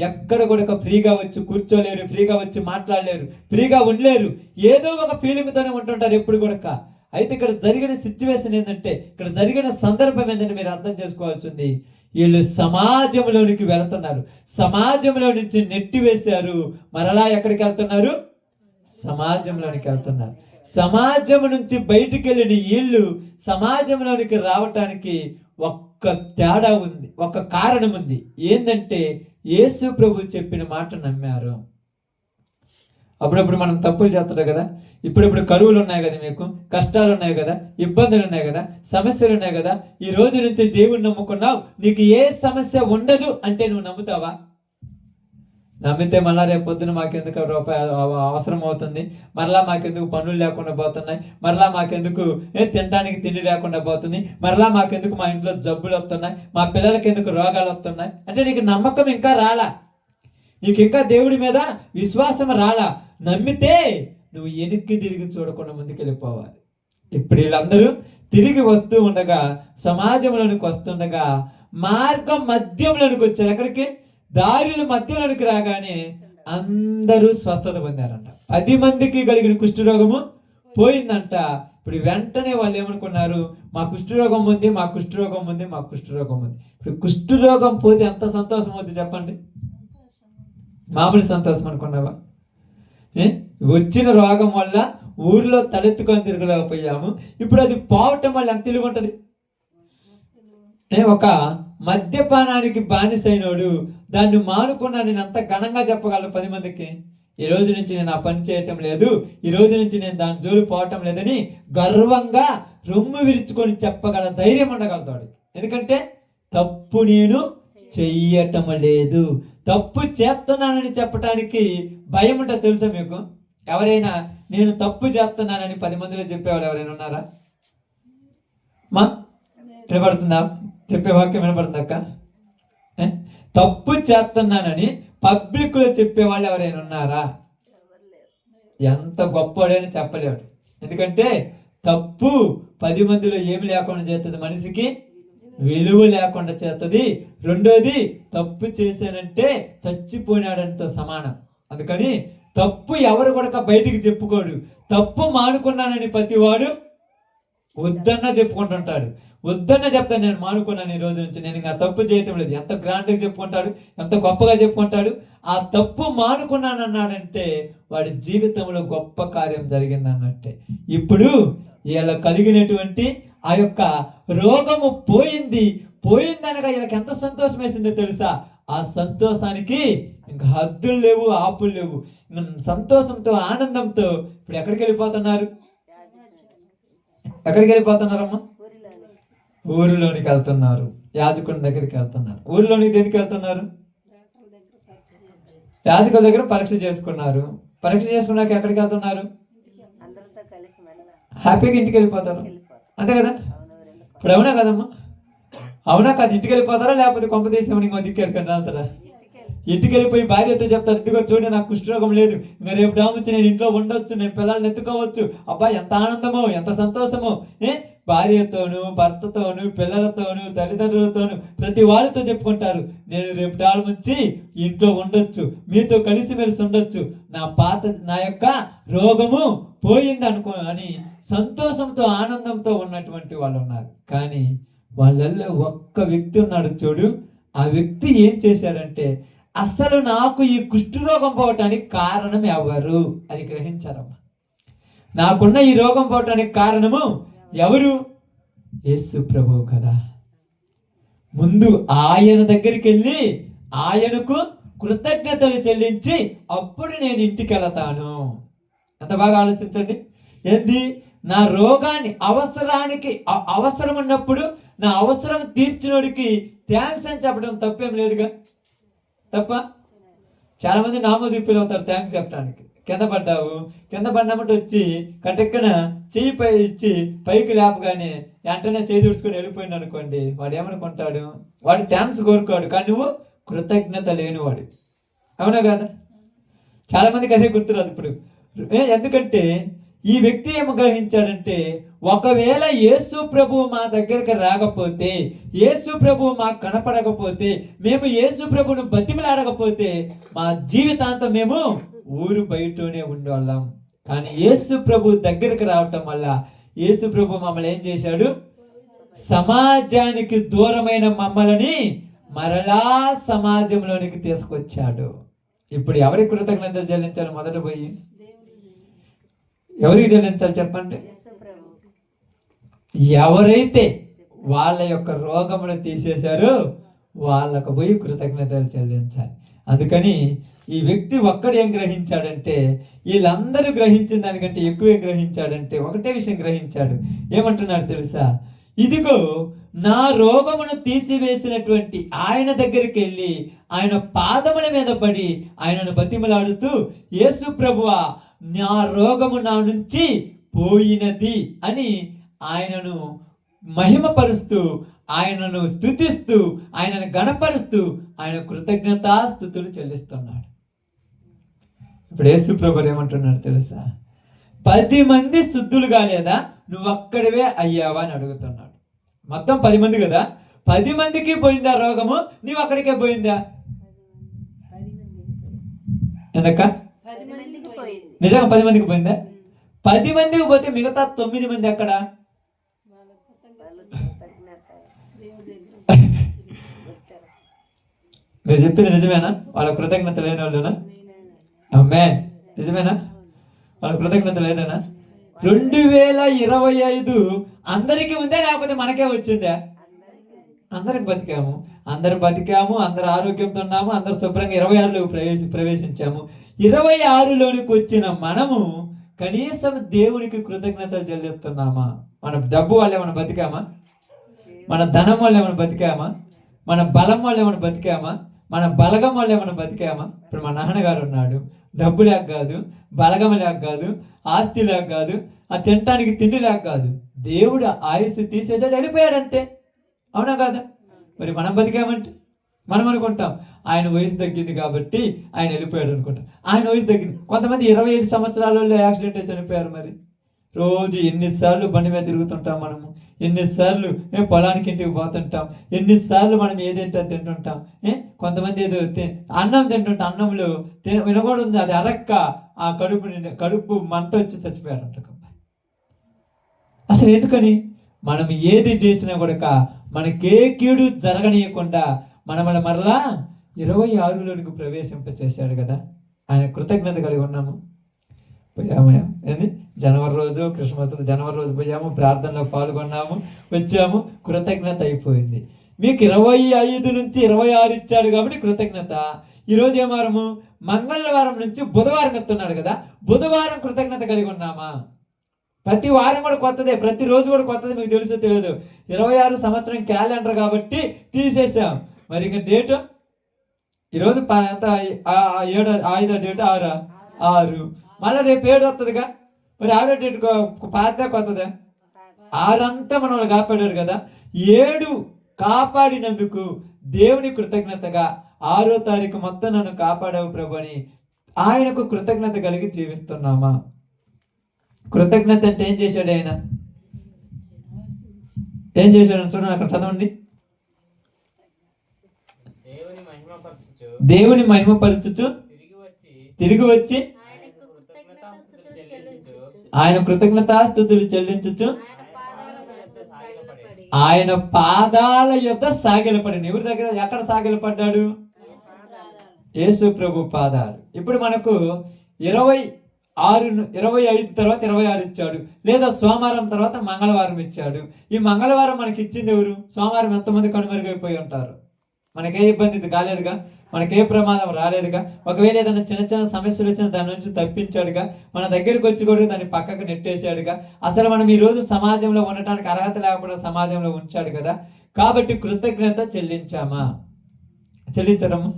ఎక్కడ కూడా ఫ్రీగా వచ్చి కూర్చోలేరు, ఫ్రీగా వచ్చి మాట్లాడలేరు, ఫ్రీగా ఉండలేరు. ఏదో ఒక ఫీలింగ్తోనే ఉంటుంటారు ఎప్పుడు కూడా. అయితే ఇక్కడ జరిగిన సిచ్యువేషన్ ఏంటంటే, ఇక్కడ జరిగిన సందర్భం ఏంటంటే మీరు అర్థం చేసుకోవాల్సింది, వీళ్ళు సమాజంలోనికి వెళుతున్నారు, సమాజంలో నుంచి నెట్టివేశారు, మరలా ఎక్కడికి వెళ్తున్నారు? సమాజంలోనికి వెళ్తున్నారు. సమాజం నుంచి బయటికి వెళ్ళిన వీళ్ళు సమాజంలోనికి రావటానికి ఒక్క తేడా ఉంది, ఒక కారణం ఉంది. ఏంటంటే యేసు ప్రభు చెప్పిన మాట నమ్మారు. అప్పుడప్పుడు మనం తప్పులు చేస్తుంటాం కదా, ఇప్పుడప్పుడు కరువులు ఉన్నాయి కదా, మీకు కష్టాలు ఉన్నాయి కదా, ఇబ్బందులు ఉన్నాయి కదా, సమస్యలు ఉన్నాయి కదా. ఈ రోజు నుంచి దేవుణ్ణి నమ్ముకున్నావు, నీకు ఏ సమస్య ఉండదు అంటే నువ్వు నమ్ముతావా? నమ్మితే మళ్ళీ రేపు పొద్దున మాకెందుకు రూపాయి అవసరం అవుతుంది, మరలా మాకెందుకు పనులు లేకుండా పోతున్నాయి, మరలా మాకెందుకు తినడానికి తిండి లేకుండా పోతుంది, మరలా మాకెందుకు మా ఇంట్లో జబ్బులు వస్తున్నాయి, మా పిల్లలకి ఎందుకు రోగాలు వస్తున్నాయి అంటే నీకు నమ్మకం ఇంకా రాలా, నీకు ఇంకా దేవుడి మీద విశ్వాసం రాలా. నమ్మితే నువ్వు వెనక్కి తిరిగి చూడకుండా ముందుకెళ్ళిపోవాలి. ఇప్పుడు వీళ్ళందరూ తిరిగి వస్తూ ఉండగా, సమాజంలోనికి వస్తుండగా మార్గం మధ్యంలోనికి వచ్చారు. ఎక్కడికి? దారుల మధ్యలోనికి రాగానే అందరూ స్వస్థత పొందారంట. 10 మందికి కలిగిన కుష్ఠరోగము పోయిందంట. ఇప్పుడు వెంటనే వాళ్ళు ఏమనుకున్నారు? మా కుష్ఠరోగం ఉంది, మా కుష్ఠరోగం ఉంది, మా కుష్ఠరోగం ఉంది. ఇప్పుడు కుష్ఠరోగం పోతే ఎంత సంతోషం అవుతుంది చెప్పండి? మామూలు సంతోషం అనుకున్నావా? వచ్చిన రోగం వల్ల ఊర్లో తలెత్తుకొని తిరగలేకపోయాము, ఇప్పుడు అది పోవటం వల్ల ఎంత తెలివి ఉంటుంది? ఒక మద్యపానానికి బానిసైనోడు దాన్ని మానుకున్నా నేను అంత ఘనంగా చెప్పగలను 10 మందికి, ఈ రోజు నుంచి నేను ఆ పని చేయటం లేదు, ఈ రోజు నుంచి నేను దాని జోలి పోవటం లేదని గర్వంగా రొమ్ము విరుచుకొని చెప్పగల ధైర్యం ఉండగలుగుతాడు. ఎందుకంటే తప్పు నేను చెయ్యటం లేదు, తప్పు చేస్తున్నానని చెప్పటానికి భయం ఉంటుంది. తెలుసా మీకు? ఎవరైనా నేను తప్పు చేస్తున్నానని 10 మందిలో చెప్పేవాళ్ళు ఎవరైనా ఉన్నారా? మా వినపడుతుందా? చెప్పే వాక్యం వినపడుతుంది అక్క? తప్పు చేస్తున్నానని పబ్లిక్లో చెప్పేవాళ్ళు ఎవరైనా ఉన్నారా? ఎంత గొప్పవాడని చెప్పలేడు. ఎందుకంటే తప్పు 10 మందిలో ఏమి లేకుండా చేస్తుంది, మనిషికి విలువ లేకుండా చేస్తుంది. రెండోది, తప్పు చేశానంటే చచ్చిపోయినాడంతో సమానం. అందుకని తప్పు ఎవరు కూడా బయటికి చెప్పుకోడు. తప్పు మానుకున్నానని ప్రతివాడు వద్దన్నా చెప్పుకుంటుంటాడు. వద్దన్నా చెప్తాను, నేను మానుకున్నాను, ఈ రోజు నుంచి నేను ఇంకా తప్పు చేయటం లేదు. ఎంత గ్రాండ్గా చెప్పుకుంటాడు, ఎంత గొప్పగా చెప్పుకుంటాడు. ఆ తప్పు మానుకున్నాను అన్నాడంటే వాడి జీవితంలో గొప్ప కార్యం జరిగింది అన్నట్టే. ఇప్పుడు వీళ్ళ కలిగినటువంటి ఆ యొక్క రోగము పోయిందనగా వీళ్ళకి ఎంత సంతోషం వేసిందో తెలుసా? ఆ సంతోషానికి ఇంకా హద్దులు లేవు, ఆపులు లేవు. సంతోషంతో, ఆనందంతో ఇప్పుడు ఎక్కడికి వెళ్ళిపోతున్నారు? ఎక్కడికి వెళ్ళిపోతున్నారమ్మా? ఊరిలోనికి వెళ్తున్నారు, యాజకుని దగ్గరికి వెళ్తున్నారు. ఊరిలోనికి దేనికి వెళ్తున్నారు? యాజకుల దగ్గర పరీక్ష చేసుకున్నారు. పరీక్ష చేసుకున్నాక ఎక్కడికి వెళ్తున్నారు? హ్యాపీగా ఇంటికి వెళ్ళిపోతారు, అంతే కదా? ఇప్పుడు అవునా కదమ్మా? అవునా కాదు? ఇంటికి వెళ్ళిపోతారా లేకపోతే కొంప తీసేమని ఇంకో దిక్కు వెళ్తారా? ఇంటికి వెళ్ళిపోయి భార్యతో చెప్తారు, ఇదిగో చూడండి నాకు కుష్ఠరోగం లేదు, ఇంకా రేపు డామొచ్చి నేను ఇంట్లో ఉండొచ్చు, నేను పిల్లల్ని ఎత్తుకోవచ్చు. అబ్బా ఎంత ఆనందమో, ఎంత సంతోషమో. భార్యతోనూ, భర్తతోనూ, పిల్లలతోనూ, తల్లిదండ్రులతోనూ, ప్రతి వారితో చెప్పుకుంటారు, నేను రేపటి నుంచి ఇంట్లో ఉండొచ్చు, మీతో కలిసిమెలిసి ఉండొచ్చు, నా యొక్క రోగము పోయింది అని సంతోషంతో, ఆనందంతో ఉన్నటువంటి వాళ్ళు ఉన్నారు. కానీ వాళ్ళల్లో ఒక్క వ్యక్తి ఉన్నాడు చూడు, ఆ వ్యక్తి ఏం చేశాడంటే, అసలు నాకు ఈ కుష్ఠరోగం పోవటానికి కారణం ఎవరు అది గ్రహించారమ్మా. నాకున్న ఈ రోగం పోవటానికి కారణము ఎవరు? యేసు ప్రభువు కదా. ముందు ఆయన దగ్గరికి వెళ్ళి ఆయనకు కృతజ్ఞతలు చెల్లించి అప్పుడు నేను ఇంటికి వెళతాను. ఎంత బాగా ఆలోచించండి. ఏంది? నా రోగాన్ని అవసరం ఉన్నప్పుడు నా అవసరం తీర్చినోడికి థ్యాంక్స్ అని చెప్పడం తప్పేం లేదుగా. తప్ప? చాలా మంది నామోజీపీలు అవుతారు థ్యాంక్స్ చెప్పడానికి. కింద పడ్డావు, కింద పడినప్పుడు వచ్చి కటెక్కన చెయ్యి పై ఇచ్చి పైకి లేపగానే వెంటనే చేయి తుడుచుకొని వెళ్ళిపోయింది అనుకోండి, వాడు ఏమనుకుంటాడు? వాడు థ్యాంక్స్ కోరుకోడు, కానీ నువ్వు కృతజ్ఞత లేనివాడు. అవునా కదా? చాలా మందికి అదే గుర్తురాదు ఇప్పుడు. ఎందుకంటే ఈ వ్యక్తి ఏమి గ్రహించాడంటే, ఒకవేళ యేసు ప్రభువు మా దగ్గరికి రాకపోతే, యేసు ప్రభువు మాకు కనపడకపోతే, మేము యేసు ప్రభువును బతిమలాడకపోతే మా జీవితాంతం మేము ఊరు బయటనే ఉండేవాళ్ళం. కానీ యేసు ప్రభు దగ్గరికి రావటం వల్ల యేసు ప్రభు మమ్మల్ని ఏం చేశాడు? సమాజానికి దూరమైన మమ్మల్ని మరలా సమాజంలోనికి తీసుకొచ్చాడు. ఇప్పుడు ఎవరికి కృతజ్ఞతలు చెల్లించాలి? మొదట పోయి ఎవరికి చెల్లించాలి చెప్పండి? ఎవరైతే వాళ్ళ యొక్క రోగమును తీసేశారో వాళ్ళకు పోయి కృతజ్ఞతలు చెల్లించాలి. అందుకని ఈ వ్యక్తి ఒక్కడు ఏం గ్రహించాడంటే, వీళ్ళందరూ గ్రహించిన దానికంటే ఎక్కువ గ్రహించాడంటే ఒకటే విషయం గ్రహించాడు. ఏమంటున్నాడు తెలుసా? ఇదిగో నా రోగమును తీసివేసినటువంటి ఆయన దగ్గరికి వెళ్ళి ఆయన పాదముల మీద పడి ఆయనను బతిమలాడుతూ, యేసు ప్రభువా నా రోగము నా నుంచి పోయినది అని ఆయనను మహిమపరుస్తూ, ఆయనను స్తుతిస్తూ, ఆయనను గణపరుస్తూ ఆయన కృతజ్ఞతాస్తుతులు చెల్లిస్తున్నాడు. ఇప్పుడు యేసు ప్రభు ఏమంటున్నాడు తెలుసా? 10 మంది శుద్ధులు కాలేదా, నువ్వు ఒక్కడివే అయ్యావా అని అడుగుతున్నాడు. మొత్తం 10 మంది కదా, 10 మందికి పోయిందా రోగము, నీవు అక్కడికే పోయిందా? ఎందుక నిజంగా 10 మందికి పోయిందా? 10 మందికి పోతే మిగతా 9 మంది ఎక్కడ? మీరు చెప్పింది నిజమేనా? వాళ్ళ కృతజ్ఞత లేని వాళ్ళేనా? ఆమేన్. నిజమేనా? వాళ్ళ కృతజ్ఞత లేదనా? 2025 అందరికీ ఉందా లేకపోతే మనకే వచ్చిందా? అందరికి బతికాము, అందరు ఆరోగ్యంతో ఉన్నాము, అందరు శుభ్రంగా 26లో ప్రవేశించాము. 26లోనికి వచ్చిన మనము కనీసం దేవునికి కృతజ్ఞతలు చెల్లిస్తున్నామా? మన డబ్బు వల్ల ఏమైనా బతికామా? మన ధనం వల్ల ఏమైనా బతికామా? మన బలం వల్ల ఏమైనా బతికామా? మన బలగం వల్ల ఏమైనా బతికామా? ఇప్పుడు మా నాన్నగారు ఉన్నాడు, డబ్బు లేక కాదు, బలగం లేక కాదు, ఆస్తి లేక కాదు, ఆ తినటానికి తిండి లేక కాదు, దేవుడు ఆయుస్సు తీసేసాడు, వెళ్ళిపోయాడు అంతే. అవునా కాదా? మరి మనం బతికామంటే మనం అనుకుంటాం ఆయన వయసు తగ్గింది కాబట్టి ఆయన వెళ్ళిపోయాడు అనుకుంటాం. ఆయన వయసు తగ్గింది. కొంతమంది 25 సంవత్సరాలలో యాక్సిడెంట్ అయి చనిపోయారు. మరి రోజు ఎన్నిసార్లు బండి మీద తిరుగుతుంటాం మనము, ఎన్నిసార్లు పొలానికి ఇంటికి పోతుంటాం, ఎన్నిసార్లు మనం ఏదైతే తింటుంటాం. కొంతమంది ఏదో అన్నం తింటుంటాం, అన్నంలో వినకూడదు, అది అరక్క ఆ కడుపు మంట వచ్చి చచ్చిపోయారంట. అసలు ఎందుకని? మనం ఏది చేసినా కూడా మనకే కీడు జరగనీయకుండా మనల్ని మరలా 26లోనికి ప్రవేశింపచేశాడు కదా. ఆయన కృతజ్ఞత కలిగి ఉన్నాము. పోయామయ్యా ఏంది జనవరి రోజు, క్రిస్మస్ జనవరి రోజు పోయాము, ప్రార్థనలో పాల్గొన్నాము, వచ్చాము, కృతజ్ఞత అయిపోయింది. మీకు 25 నుంచి 26 ఇచ్చాడు కాబట్టి కృతజ్ఞత. ఈరోజు ఏ వారము? మంగళవారం నుంచి బుధవారం ఎత్తున్నాడు కదా, బుధవారం కృతజ్ఞత కలిగి ఉన్నామా? ప్రతి వారం కూడా కొత్తదే, ప్రతిరోజు కూడా కొత్తది. మీకు తెలుసో తెలియదు, 26 సంవత్సరం క్యాలెండర్ కాబట్టి తీసేసాం. మరి ఇంకా డేటు ఈరోజు ఎంత? 5వ డేటు 6. మళ్ళీ రేపు 7 వస్తుందిగా. మరి 6వ డేట్ పాత కొత్తదా? 6 అంతా మన వాళ్ళు కాపాడారు కదా. 7 కాపాడినందుకు దేవుని కృతజ్ఞతగా 6వ తారీఖు మొత్తం నన్ను కాపాడావు ప్రభు అని ఆయనకు కృతజ్ఞత కలిగి జీవిస్తున్నామా? కృతజ్ఞత అంటే ఏం చేశాడు ఆయన? ఏం చేశాడు చూడండి, అక్కడ చదవండి. దేవుని మహిమపరచుచు తిరిగి వచ్చి ఆయన కృతజ్ఞతాస్తుతులు చెల్లించుచు ఆయన పాదాల యొద్ద సాగిలపడి. ఎవరి దగ్గర, ఎక్కడ సాగిలపడ్డాడు? యేసు ప్రభు పాదాలు. ఇప్పుడు మనకు 25 తర్వాత 26 ఇచ్చాడు, లేదా సోమవారం తర్వాత మంగళవారం ఇచ్చాడు. ఈ మంగళవారం మనకి ఇచ్చింది ఎవరు? సోమవారం ఎంతమంది కనుమరుగైపోయి ఉంటారు? మనకే ఇబ్బంది కాలేదుగా, మనకే ప్రమాదం రాలేదుగా. ఒకవేళ ఏదైనా చిన్న చిన్న సమస్యలు వచ్చిన దాని నుంచి తప్పించాడుగా, మన దగ్గరికి వచ్చి కూడా దాన్ని పక్కకు నెట్టేశాడుగా. అసలు మనం ఈరోజు సమాజంలో ఉండటానికి అర్హత లేకపోయినా సమాజంలో ఉంచాడు కదా. కాబట్టి కృతజ్ఞత చెల్లించామా? చెల్లించడమ్మా,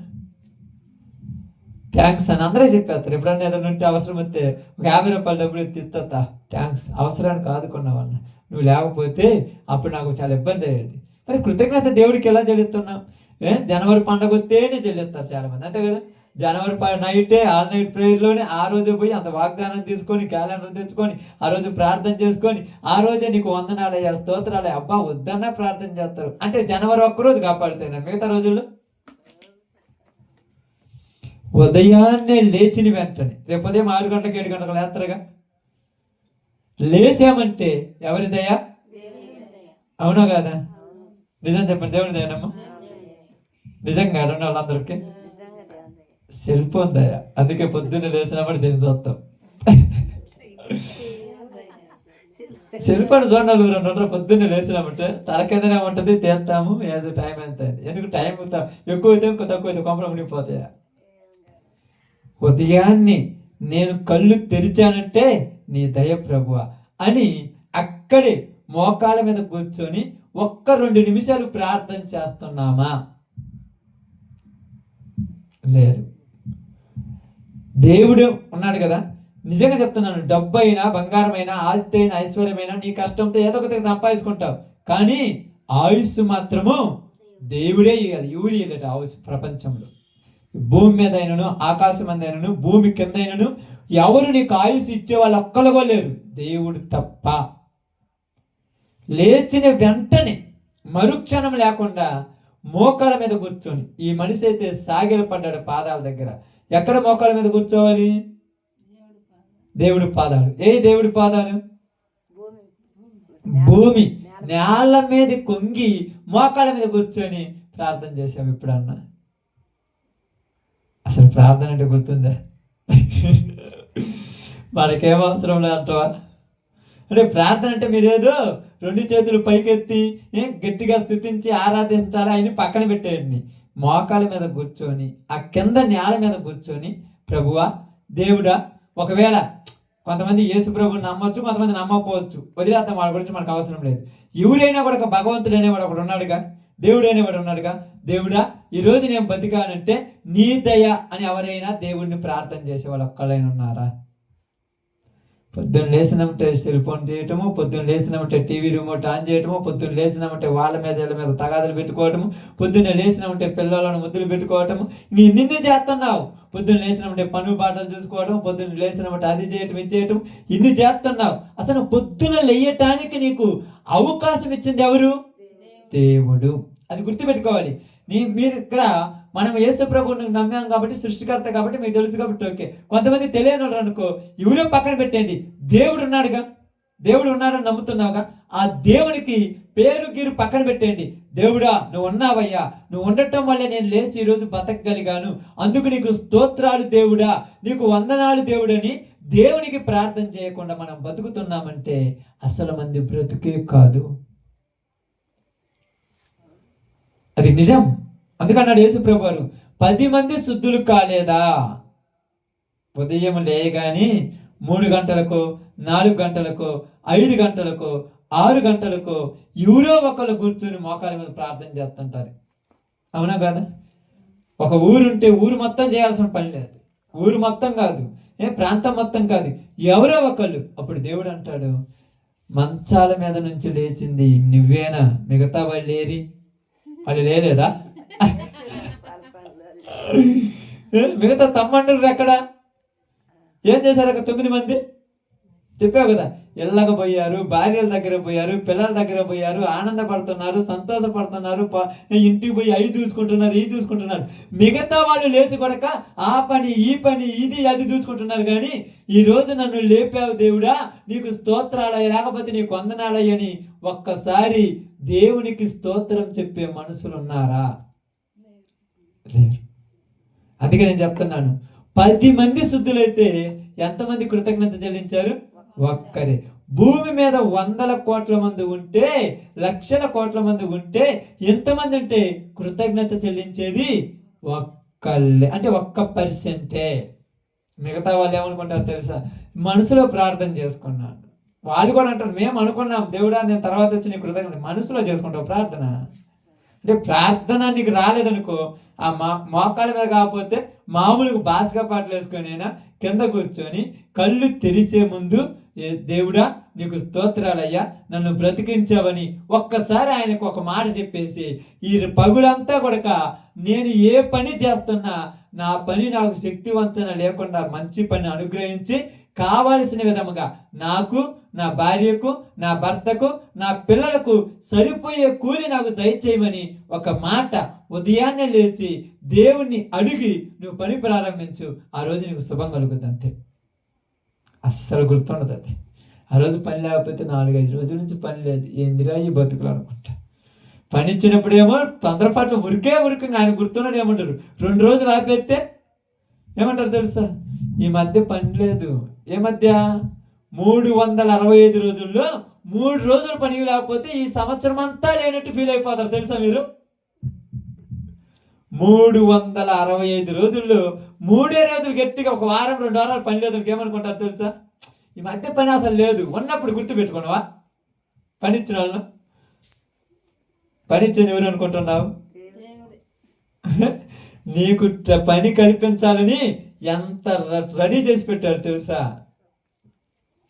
థ్యాంక్స్ అని అందరూ చెప్పేస్తారు. ఎప్పుడన్నా ఏదైనా ఉంటే అవసరం వస్తే ఒక 50 రూపాయలు డబ్బులు ఎత్తిస్తా, థ్యాంక్స్, అవసరానికి ఆదుకున్నావన్న, నువ్వు లేకపోతే అప్పుడు నాకు చాలా ఇబ్బంది అయ్యేది. మరి కృతజ్ఞత దేవుడికి ఎలా చెల్లిస్తున్నాం? జనవరి పండుగ వస్తేనే చెల్లిస్తారు చాలామంది, అంతే కదా. జనవరి నైటే ఆల్ నైట్ ప్రేయర్లోనే ఆ రోజు పోయి అంత వాగ్దానం తీసుకొని క్యాలెండర్ తెచ్చుకొని ఆ రోజు ప్రార్థన చేసుకొని ఆ రోజే నీకు వందనాలయ్యా స్తోత్రాలయ్యా అబ్బా వద్దన్నా ప్రార్థన చేస్తారు. అంటే జనవరి ఒక్కరోజు కాపాడుతాయి, మిగతా రోజుల్లో ఉదయాన్నే లేచిన వెంటనే, రేపు ఉదయం 6 గంటలకు 7 గంటలకు లేస్తారుగా. లేచామంటే ఎవరి దయ? అవునా కాదా? నిజం చెప్పండి, దేవుని దయనమ్మా. నిజంగా అడున్న వాళ్ళందరికీ సెల్ ఫోన్ దయ. అందుకే పొద్దున్న లేచినప్పుడు దీన్ని చూస్తాం. సెల్ ఫోన్ చూడాలి 2 పొద్దున్న లేచినామంటే తలకెదనే ఉంటుంది, తేస్తాము ఏదో టైం ఎంత అయింది. ఎందుకు టైం ఎక్కువ అయితే ఇంకో తక్కువ అయితే కొంపలు మునిగిపోతాయా? ఉదయాన్ని నేను కళ్ళు తెరిచానంటే నీ దయ ప్రభువా అని అక్కడే మోకాళ్ళ మీద కూర్చొని 1-2 నిమిషాలు ప్రార్థన చేస్తున్నామా? లేదు. దేవుడు ఉన్నాడు కదా. నిజంగా చెప్తున్నాను, డబ్బు అయినా బంగారమైనా ఆస్తి అయినా ఐశ్వర్యమైనా నీ కష్టంతో ఏదో ఒకటి సంపాదించుకుంటావు, కానీ ఆయుష్ మాత్రము దేవుడే ఇవ్వాలి. ఎవరు ఇవ్వలేట ఆయుష్ ప్రపంచంలో. భూమి మీద అయినను ఆకాశం మీద అయినను భూమి కింద అయినను ఎవరు నీకు ఆయుష్ ఇచ్చే వాళ్ళు ఒక్కళ్ళగో లేరు, దేవుడు తప్ప. లేచిన వెంటనే మరుక్షణం లేకుండా మోకాళ్ళ మీద కూర్చొని, ఈ మనిషి అయితే సాగిలపడ్డాడు పాదాల దగ్గర. ఎక్కడ మోకాళ్ళ మీద కూర్చోవాలి? దేవుడి పాదాలు. ఏ దేవుడి పాదాలు? భూమి నేల మీద కొంగి మోకాళ్ళ మీద కూర్చొని ప్రార్థన చేసావు ఎప్పుడన్నా? అసలు ప్రార్థన అంటే గుర్తుందా? మనకేం అవసరం లేదంటావా? అంటే ప్రార్థన అంటే మీరేదో 2 చేతులు పైకెత్తి గట్టిగా స్తుతించి ఆరాధించాలి అని పక్కన పెట్టేయండి. మోకాళ్ళ మీద కూర్చొని ఆ కింద నేల మీద కూర్చొని ప్రభువా దేవుడా, ఒకవేళ కొంతమంది యేసు ప్రభుని నమ్మొచ్చు, కొంతమంది నమ్మకపోవచ్చు, వదిలేద్దాం, వాళ్ళ గురించి మనకు అవసరం లేదు. ఎవరైనా కూడా ఒక భగవంతుడు అనేవాడు ఒకడు ఉన్నాడుగా, దేవుడు అనేవాడు ఉన్నాడుగా. దేవుడా ఈరోజు నేను బతికానంటే నీ దయ అని ఎవరైనా దేవుడిని ప్రార్థన చేసే వాళ్ళు ఒక్కళ్ళైనా ఉన్నారా? పొద్దున్న లేచినామంటే సెల్ ఫోన్ చేయటము, పొద్దున్న లేచినామంటే టీవీ రిమోట్ ఆన్ చేయటము, పొద్దున్న లేచినామంటే వాళ్ళ మీద తగాదలు పెట్టుకోవటము, పొద్దున్న లేచినామంటే పిల్లలను ముద్దులు పెట్టుకోవటము, నిన్ను చేస్తున్నావు. పొద్దున్న లేచినామంటే పనులు బాటలు చూసుకోవడం, పొద్దున్న లేచినామంటే అది చేయటం ఇది చేయటం, ఇన్ని చేస్తున్నావు. అసలు పొద్దున లేయటానికి నీకు అవకాశం ఇచ్చింది ఎవరు? దేవుడు. అది గుర్తుపెట్టుకోవాలి. మీరు ఇక్కడ మనం యేసు ప్రభువుని నమ్మాం కాబట్టి, సృష్టికర్త కాబట్టి మీకు తెలుసు కాబట్టి ఓకే. కొంతమంది తెలియని వాళ్ళు అనుకో, ఎవరో పక్కన పెట్టండి, దేవుడు ఉన్నాడుగా, దేవుడు ఉన్నాడని నమ్ముతున్నావుగా, ఆ దేవునికి పేరు గీరు పక్కన పెట్టండి. దేవుడా నువ్వు ఉన్నావయ్యా, నువ్వు ఉండటం వల్ల నేను లేచి ఈరోజు బతకగలిగాను, అందుకు నీకు స్తోత్రాలు దేవుడా, నీకు వందనాలు దేవుడని దేవునికి ప్రార్థన చేయకుండా మనం బతుకుతున్నామంటే అసలు మంది బ్రతుకే కాదు. అది నిజం. అందుకన్నాడు యేసు ప్రభు వారు, 10 మంది శుద్ధులు కాలేదా? ఉదయం లేయగాని 3 గంటలకు 4 గంటలకు 5 గంటలకు 6 గంటలకు ఎవరో ఒకళ్ళు కూర్చొని మోకాళ్ళ మీద ప్రార్థన చేస్తుంటారు. అవునా కాదా? ఒక ఊరుంటే ఊరు మొత్తం చేయాల్సిన పని లేదు, ఊరు మొత్తం కాదు, ప్రాంతం మొత్తం కాదు, ఎవరో ఒకళ్ళు. అప్పుడు దేవుడు అంటాడు, మంచాల మీద నుంచి లేచింది నువ్వేనా? మిగతా వాళ్ళు లేరి? వాళ్ళు లేలేదా? మిగతా తమ్మండ్రులు ఎక్కడ? ఏం చేశారు? 9 మంది చెప్పావు కదా, ఇళ్ళకు పోయారు, భార్యల దగ్గర పోయారు, పిల్లల దగ్గర పోయారు, ఆనందపడుతున్నారు, సంతోషపడుతున్నారు, ఇంటికి పోయి అవి చూసుకుంటున్నారు, ఇవి చూసుకుంటున్నారు. మిగతా వాళ్ళు లేచి కొడక ఆ పని ఈ పని ఇది అది చూసుకుంటున్నారు. కానీ ఈరోజు నన్ను లేపావు దేవుడా, నీకు స్తోత్రాలయ్య, లేకపోతే నీకు వందనాలయ్యని ఒక్కసారి దేవునికి స్తోత్రం చెప్పే మనుషులు ఉన్నారా? లేరు. అందుకే నేను చెప్తున్నాను, 10 మంది శుద్ధులైతే ఎంతమంది కృతజ్ఞత చెల్లించారు? ఒక్కరే. భూమి మీద 100 కోట్ల మంది ఉంటే, లక్షల కోట్ల మంది ఉంటే, ఎంతమంది ఉంటే కృతజ్ఞత చెల్లించేది ఒక్కళ్ళే, అంటే 1%. మిగతా వాళ్ళు ఏమనుకుంటారు తెలుసా? మనసులో ప్రార్థన చేసుకున్నాను. వాళ్ళు కూడా అంటారు, మేము అనుకున్నాం దేవుడా నేను తర్వాత వచ్చి నీ కృతజ్ఞత. మనసులో చేసుకుంటావు ప్రార్థన. అంటే ప్రార్థన నీకు రాలేదనుకో, ఆ మోకాళ్ళ మీద కాకపోతే మామూలుగా బాస్గా పాటలు వేసుకొని అయినా కింద కూర్చొని కళ్ళు తెరిచే ముందు, దేవుడా నీకు స్తోత్రాలయ్యా, నన్ను బ్రతికించావని ఒక్కసారి ఆయనకు ఒక మాట చెప్పేసి, ఈ పగులంతా కూడా నేను ఏ పని చేస్తున్నా నా పని నాకు శక్తివంతన లేకుండా మంచి పని అనుగ్రహించి కావలసిన విధముగా నాకు, నా భార్యకు, నా భర్తకు, నా పిల్లలకు సరిపోయే కూలి నాకు దయచేయమని ఒక మాట ఉదయాన్నే లేచి దేవుణ్ణి అడిగి నువ్వు పని ప్రారంభించు. ఆ రోజు నీకు శుభం కలుగుతుంది. అంతే, అస్సలు గుర్తుండదు అది. ఆ రోజు పని లేకపోతే 4-5 రోజుల నుంచి పని లేదు, ఏందిరా ఈ బతుకులు అనుకుంటా. పని ఇచ్చినప్పుడేమో తొందరపాటు ఉరికే ఆయన గుర్తున్నాడు ఏమంటారు. 2 రోజులు ఆపేస్తే ఏమంటారు తెలుసా? ఈ మధ్య పని లేదు. ఏ మధ్య? 365 రోజుల్లో 3 రోజులు పని లేకపోతే ఈ సంవత్సరం అంతా లేనట్టు ఫీల్ అయిపోతారు తెలుసా మీరు? 365 రోజుల్లో 3 రోజులు గట్టిగా, ఒక వారం 2 వారాలు పని లేదు ఏమనుకుంటారు తెలుసా? ఈ మధ్య పని అసలు లేదు. ఉన్నప్పుడు గుర్తు పెట్టుకున్నావా? పని ఇచ్చిన వాళ్ళు, పని ఇచ్చేది ఎవరు అనుకుంటున్నావు? నీకు పని కల్పించాలని ఎంత రెడీ చేసి పెట్టాడు తెలుసా?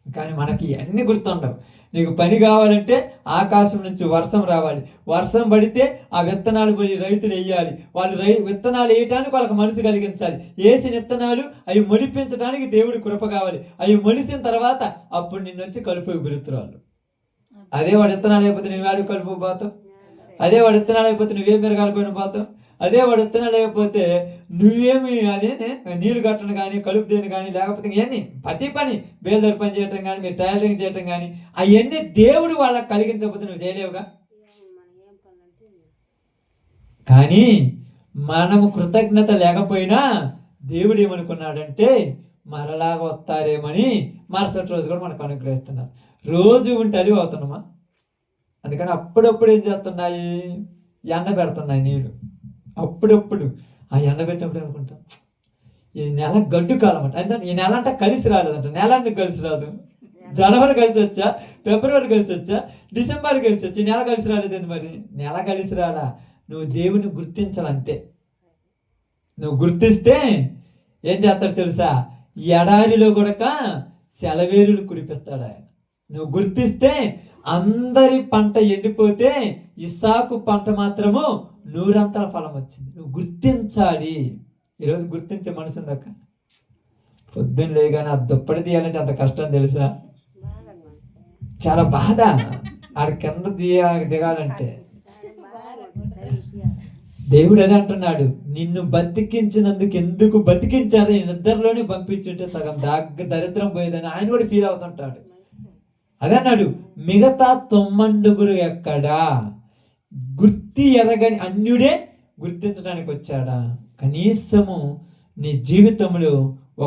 కానీ మనకి అన్నీ గుర్తుండవు. నీకు పని కావాలంటే ఆకాశం నుంచి వర్షం రావాలి, వర్షం పడితే ఆ విత్తనాలు పోయి రైతులు వేయాలి, వాళ్ళు విత్తనాలు వేయటానికి వాళ్ళకి మనసు కలిగించాలి, వేసిన విత్తనాలు అవి మొలిపించడానికి దేవుడి కృప కావాలి, అవి మొలిసిన తర్వాత అప్పుడు నిన్నొచ్చి కలుపుకు పిలుతురాళ్ళు. అదే వాడు విత్తనాలు అయిపోతే నేను వాడికి కలుపు పోతావు, అదే వాడు విత్తనాలు అయిపోతే నువ్వేం మిరగాలు కొని పోతావు, అదే వాడు విత్తనాలు అయిపోతే నువ్వేమి అదే నీళ్లు కట్టడం కానీ, కలుపు దేని కానీ, లేకపోతే ఇవన్నీ ప్రతి పని బేల్దారి పని చేయటం కానీ, మీరు టైలరింగ్ చేయటం కానీ, అవన్నీ దేవుడు వాళ్ళకి కలిగించకపోతే నువ్వు చేయలేవుగా. కానీ మనము కృతజ్ఞత లేకపోయినా దేవుడు ఏమనుకున్నాడంటే మరలాగా వస్తారేమని మరుసటి రోజు కూడా మనకు అనుగ్రహిస్తున్నారు. రోజు ఉంటే అలివి అవుతున్నామా? అందుకని అప్పుడప్పుడు ఏం చేస్తున్నాయి? ఎండ పెడుతున్నాయి నీళ్ళు. అప్పుడప్పుడు ఆ ఎండ పెట్టినప్పుడు అనుకుంటాం ఈ నెల గడ్డు కాలం అంట. అంటే ఈ నెల అంటే కలిసి రాలేదంట. నెల ఎందుకు కలిసి రాదు? జనవరి కలిసి వచ్చా, ఫిబ్రవరి కలిసి వచ్చా, డిసెంబర్ కలిసి వచ్చి, నెల కలిసి రాలేదు. మరి నెల కలిసి రాలా, నువ్వు దేవుని గుర్తించాలంతే. నువ్వు గుర్తిస్తే ఏం చేస్తాడు తెలుసా? ఎడారిలో కూడా సెలవేరులు కురిపిస్తాడు ఆయన. నువ్వు గుర్తిస్తే అందరి పంట ఎండిపోతే ఇస్సాకు పంట మాత్రము 100 ఫలం వచ్చింది. నువ్వు గుర్తించాలి. ఈరోజు గుర్తించే మనసు ఉందక్క. పొద్దున్న లేగానే ఆ దుప్పటి తీయాలంటే అంత కష్టం తెలుసా? చాలా బాధ. ఆడ కింద దిగాలంటే దేవుడు అదే అంటున్నాడు, నిన్ను బతికించినందుకు ఎందుకు బతికించారు, నిద్రలోనే పంపించుంటే సగం దరిద్రం పోయేదని ఆయన కూడా ఫీల్ అవుతుంటాడు. అదే అన్నాడు, మిగతా 90 ఎక్కడా? గుర్తి ఎరగని అన్యుడే గుర్తించడానికి వచ్చాడా? కనీసము నీ జీవితంలో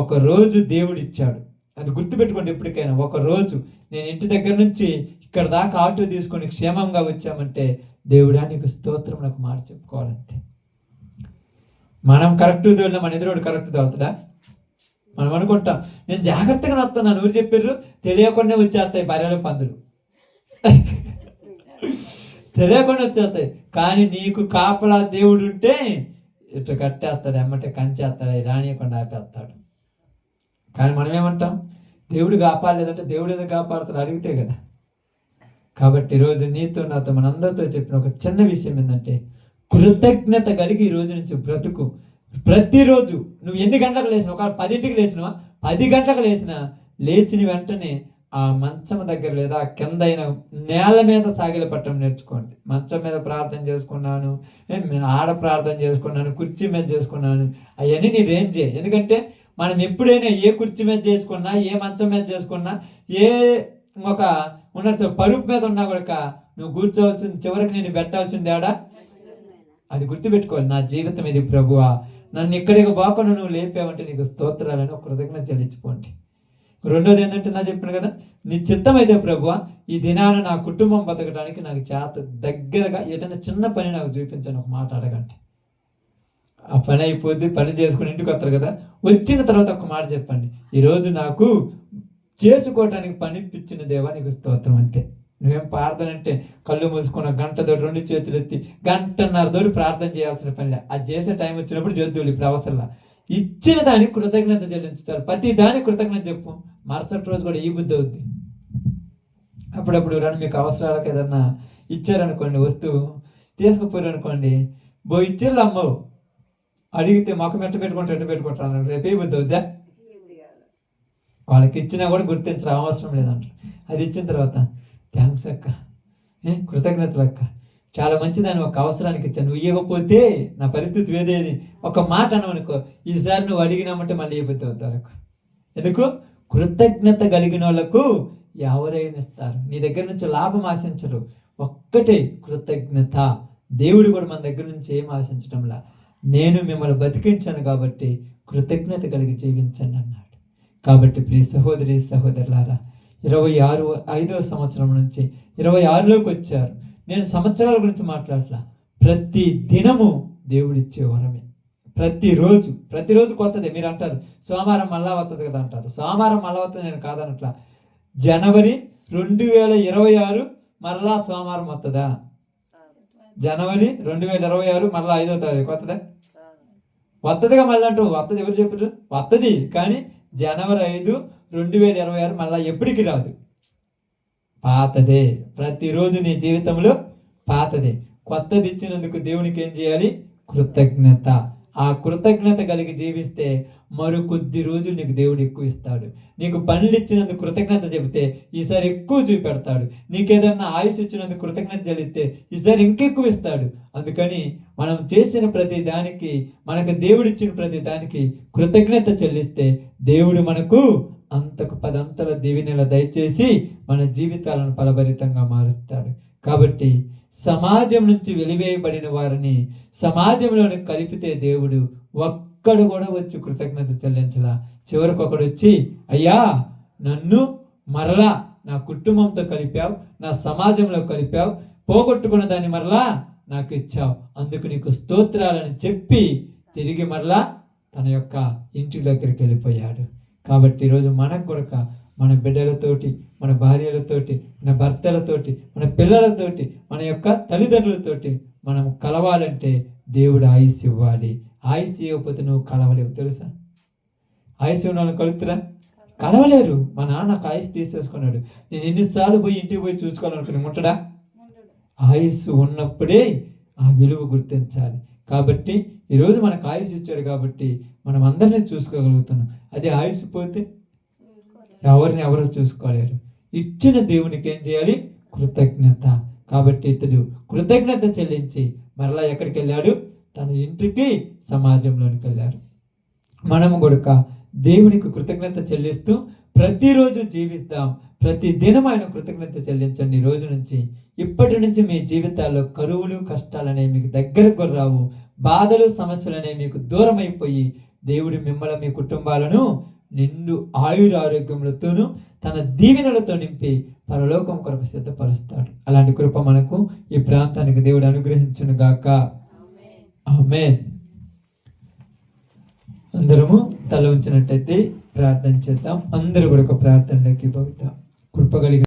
ఒక రోజు దేవుడు ఇచ్చాడు. అది గుర్తుపెట్టుకోండి ఎప్పటికైనా. ఒక రోజు నేను ఇంటి దగ్గర నుంచి ఇక్కడ దాకా ఆటో తీసుకొని క్షేమంగా వచ్చామంటే దేవుడా నీకు స్తోత్రం, నాకు మాట చెప్పుకోవాలంతే. మనం కరెక్ట్ తోలినా మన ఎదురోడు కరెక్ట్ తోలుతాడా? మనం అనుకుంటాం నేను జాగ్రత్తగా వస్తున్నాను, ఎవరు చెప్పారు? తెలియకుండా వచ్చేస్తాయి బర్రెలు పందులు, తెలియకుండా వచ్చేస్తాయి. కానీ నీకు కాపలా దేవుడు ఉంటే ఇటు కట్టేస్తాడు, ఎమ్మటే కంచేస్తాడు, రానియకుండా ఆపేస్తాడు. కానీ మనం ఏమంటాం? దేవుడు కాపాడలేదంటే దేవుడు ఏదో కాపాడుతాడు అడిగితే కదా. కాబట్టి ఈరోజు నీతో నాతో మనందరితో చెప్పిన ఒక చిన్న విషయం ఏంటంటే, కృతజ్ఞత కలిగి ఈ రోజు నుంచి బ్రతుకు. ప్రతిరోజు నువ్వు ఎన్ని గంటలకు లేచినా, ఒక 10ంటికి లేచినావా, 10 గంటలకు లేచిన లేచిన వెంటనే ఆ మంచం దగ్గర లేదా ఆ కింద అయిన నేల మీద సాగిల పట్టడం నేర్చుకోండి. మంచం మీద ప్రార్థన చేసుకున్నాను, ఆడ ప్రార్థన చేసుకున్నాను, కుర్చీ మీద చేసుకున్నాను, అవన్నీ నీ రేంజే. ఎందుకంటే మనం ఎప్పుడైనా ఏ కుర్చీ మీద చేసుకున్నా, ఏ మంచం మీద చేసుకున్నా, ఏ ఒక ఉన్న పరుపు మీద ఉన్నా కూడా నువ్వు కూర్చోవలసింది, చివరికి నేను పెట్టాల్సింది ఆడ. అది గుర్తుపెట్టుకోవాలి. నా జీవితం ఇది ప్రభువా, నన్ను ఇక్కడికి పోకుండా నువ్వు లేపావంటే నీకు స్తోత్రాలని ఒక కృతజ్ఞత చెల్లించుకోండి. రెండోది ఏంటంటే నా చెప్పాను కదా, నీ చిత్తం అయితే ప్రభువా ఈ దినాన నా కుటుంబం బతకడానికి నాకు చేత దగ్గరగా ఏదైనా చిన్న పని నాకు చూపించని ఒక మాట అడగండి. ఆ పని అయిపోద్ది, పని చేసుకుని ఇంటికి వస్తారు కదా, వచ్చిన తర్వాత ఒక మాట చెప్పండి, ఈరోజు నాకు చేసుకోవటానికి పని ఇప్పించిన దేవా నీకు స్తోత్రం. అంతే. నువ్వేం ప్రార్థన అంటే కళ్ళు మూసుకున్న గంటతోటి 2 చేతులు ఎత్తి 1.5 ప్రార్థన చేయాల్సిన పనిలే. అది చేసే టైం వచ్చినప్పుడు చేద్దులు. ఇప్పుడు అవసరంలా. ఇచ్చిన దానికి కృతజ్ఞత చెల్లించాలి. ప్రతి దానికి కృతజ్ఞత చెప్పు. మరుసటి రోజు కూడా ఈ బుద్ధి అవుద్ది. అప్పుడప్పుడు రండి, మీకు అవసరాలకు ఏదన్నా ఇచ్చారనుకోండి, వస్తువు తీసుకుపోయారు అనుకోండి, ఇచ్చిర్లు అమ్మవు అడిగితే మాకు మెట్ట పెట్టుకుంటారు రేపే బుద్ధి అవుద్దా? వాళ్ళకి ఇచ్చినా కూడా గుర్తించడం అవసరం లేదంటారు. అది ఇచ్చిన తర్వాత థ్యాంక్స్ అక్క, కృతజ్ఞతలు అక్క, చాలా మంచిదాన్ని, ఒక అవసరానికి ఇచ్చాను, నువ్వు ఇవ్వకపోతే నా పరిస్థితి వేదేది. ఒక మాట అనవనుకో, ఈసారి నువ్వు అడిగినామంటే మళ్ళీ ఇవ్వతే అవుతారు. ఎందుకు? కృతజ్ఞత కలిగిన వాళ్ళకు ఎవరైనా ఇస్తారు. నీ దగ్గర నుంచి లాభం ఆశించరు, ఒక్కటే కృతజ్ఞత. దేవుడు కూడా మన దగ్గర నుంచి ఏం ఆశించడంలా, నేను మిమ్మల్ని బతికించాను కాబట్టి కృతజ్ఞత కలిగి జీవించండి అన్నాడు. కాబట్టి ప్రియ సహోదరి సహోదరులారా, 25వ సంవత్సరం నుంచి 26లోకి వచ్చారు. నేను సంవత్సరాల గురించి మాట్లాడట్లా, ప్రతి దినము దేవుడిచ్చే వరమే. ప్రతిరోజు కొత్తదే. మీరు అంటారు సోమవారం మళ్ళా వస్తుంది కదా అంటారు. సోమవారం మళ్ళా వస్తుంది నేను కాదనట్లా. జనవరి 2026 మరలా సోమవారం వస్తుందా? జనవరి 2026 మళ్ళీ 5వ తారీఖు వస్తుందా? వస్తుందిగా. మళ్ళీ అంటూ వస్తుంది, ఎవరు చెప్పారు? వస్తుంది. కానీ జనవరి 5, 2026 మళ్ళీ ఎప్పటికి రాదు, పాతదే. ప్రతిరోజు నీ జీవితంలో పాతదే. కొత్తది ఇచ్చినందుకు దేవునికి ఏం చేయాలి? కృతజ్ఞత. ఆ కృతజ్ఞత కలిగి జీవిస్తే మరో కొద్ది రోజులు నీకు దేవుడు ఎక్కువ ఇస్తాడు. నీకు పనులు ఇచ్చినందుకు కృతజ్ఞత చెబితే ఈసారి ఎక్కువ చూపెడతాడు. నీకేదన్నా ఆయుష్ ఇచ్చినందుకు కృతజ్ఞత చెల్లిస్తే ఈసారి ఇంకెక్కువ ఇస్తాడు. అందుకని మనం చేసిన ప్రతి దానికి, మనకు దేవుడు ఇచ్చిన ప్రతి దానికి కృతజ్ఞత చెల్లిస్తే దేవుడు మనకు అంతకు 10 అంతల దీవెనలు దయచేసి మన జీవితాలను ఫలభరితంగా మారుస్తాడు. కాబట్టి సమాజం నుంచి వెలివేయబడిన వారిని సమాజంలోకి కలిపితే దేవుడు ఒక్కడు కూడా వచ్చి కృతజ్ఞత చెల్లించలా. చివరికి ఒకడు వచ్చి, అయ్యా నన్ను మరలా నా కుటుంబంతో కలిపావు, నా సమాజంలో కలిపావు, పోగొట్టుకున్న దాన్ని మరలా నాకు ఇచ్చావు, అందుకు నీకు స్తోత్రాలని చెప్పి తిరిగి మరలా తన యొక్క ఇంటి దగ్గరికి వెళ్ళిపోయాడు. కాబట్టి ఈరోజు మనకు కూడా మన బిడ్డలతోటి, మన భార్యలతోటి, మన భర్తలతోటి, మన పిల్లలతోటి, మన యొక్క తల్లిదండ్రులతోటి మనం కలవాలంటే దేవుడు ఆయుష్ ఇవ్వాలి. ఆయుష్ ఇవ్వకపోతే నువ్వు కలవలేవు. తెలుసా? ఆయుష్ ఉన్న వాళ్ళు కలుగుతురా? కలవలేరు. మా నాన్న నాకు ఆయుష్ తీసేసుకున్నాడు, నేను ఎన్నిసార్లు పోయి ఇంటికి పోయి చూసుకోవాలనుకుని ఉంటాడా? ఆయుష్ ఉన్నప్పుడే ఆ విలువ గుర్తించాలి. కాబట్టి ఈరోజు మనకు ఆయుష్ ఇచ్చాడు కాబట్టి మనం అందరినీ చూసుకోగలుగుతున్నాం. అదే ఆయుష్ పోతే ఎవరిని ఎవరు చూసుకోలేరు. ఇచ్చిన దేవునికి ఏం చేయాలి? కృతజ్ఞత. కాబట్టి ఇతడు కృతజ్ఞత చెల్లించి మరలా ఎక్కడికి వెళ్ళాడు? తన ఇంటికి, సమాజంలోనికి వెళ్ళారు. మనము కూడా దేవునికి కృతజ్ఞత చెల్లిస్తూ ప్రతిరోజు జీవిస్తాం. ప్రతి దినం ఆయన కృతజ్ఞత చెల్లించండి. ఈ రోజు నుంచి, ఇప్పటి నుంచి మీ జీవితాల్లో కరువులు, కష్టాలు అనేవి మీకు దగ్గరకు రావు. బాధలు, సమస్యలు అనేవి మీకు దూరం అయిపోయి దేవుడు మిమ్మల్ని, మీ కుటుంబాలను నిండు ఆయురారోగ్యములతోనూ తన దీవెనలతో నింపి పరలోకం కొరకు సిద్ధపరుస్తాడు. అలాంటి కృప మనకు ఈ ప్రాంతానికి దేవుడు అనుగ్రహించును గాక. ఆమేన్. అందరము తల ఉంచినట్టయితే ప్రార్థన చేద్దాం. అందరూ కూడా ఒక ప్రార్థనలోకి పోతాం. కృప కలిగి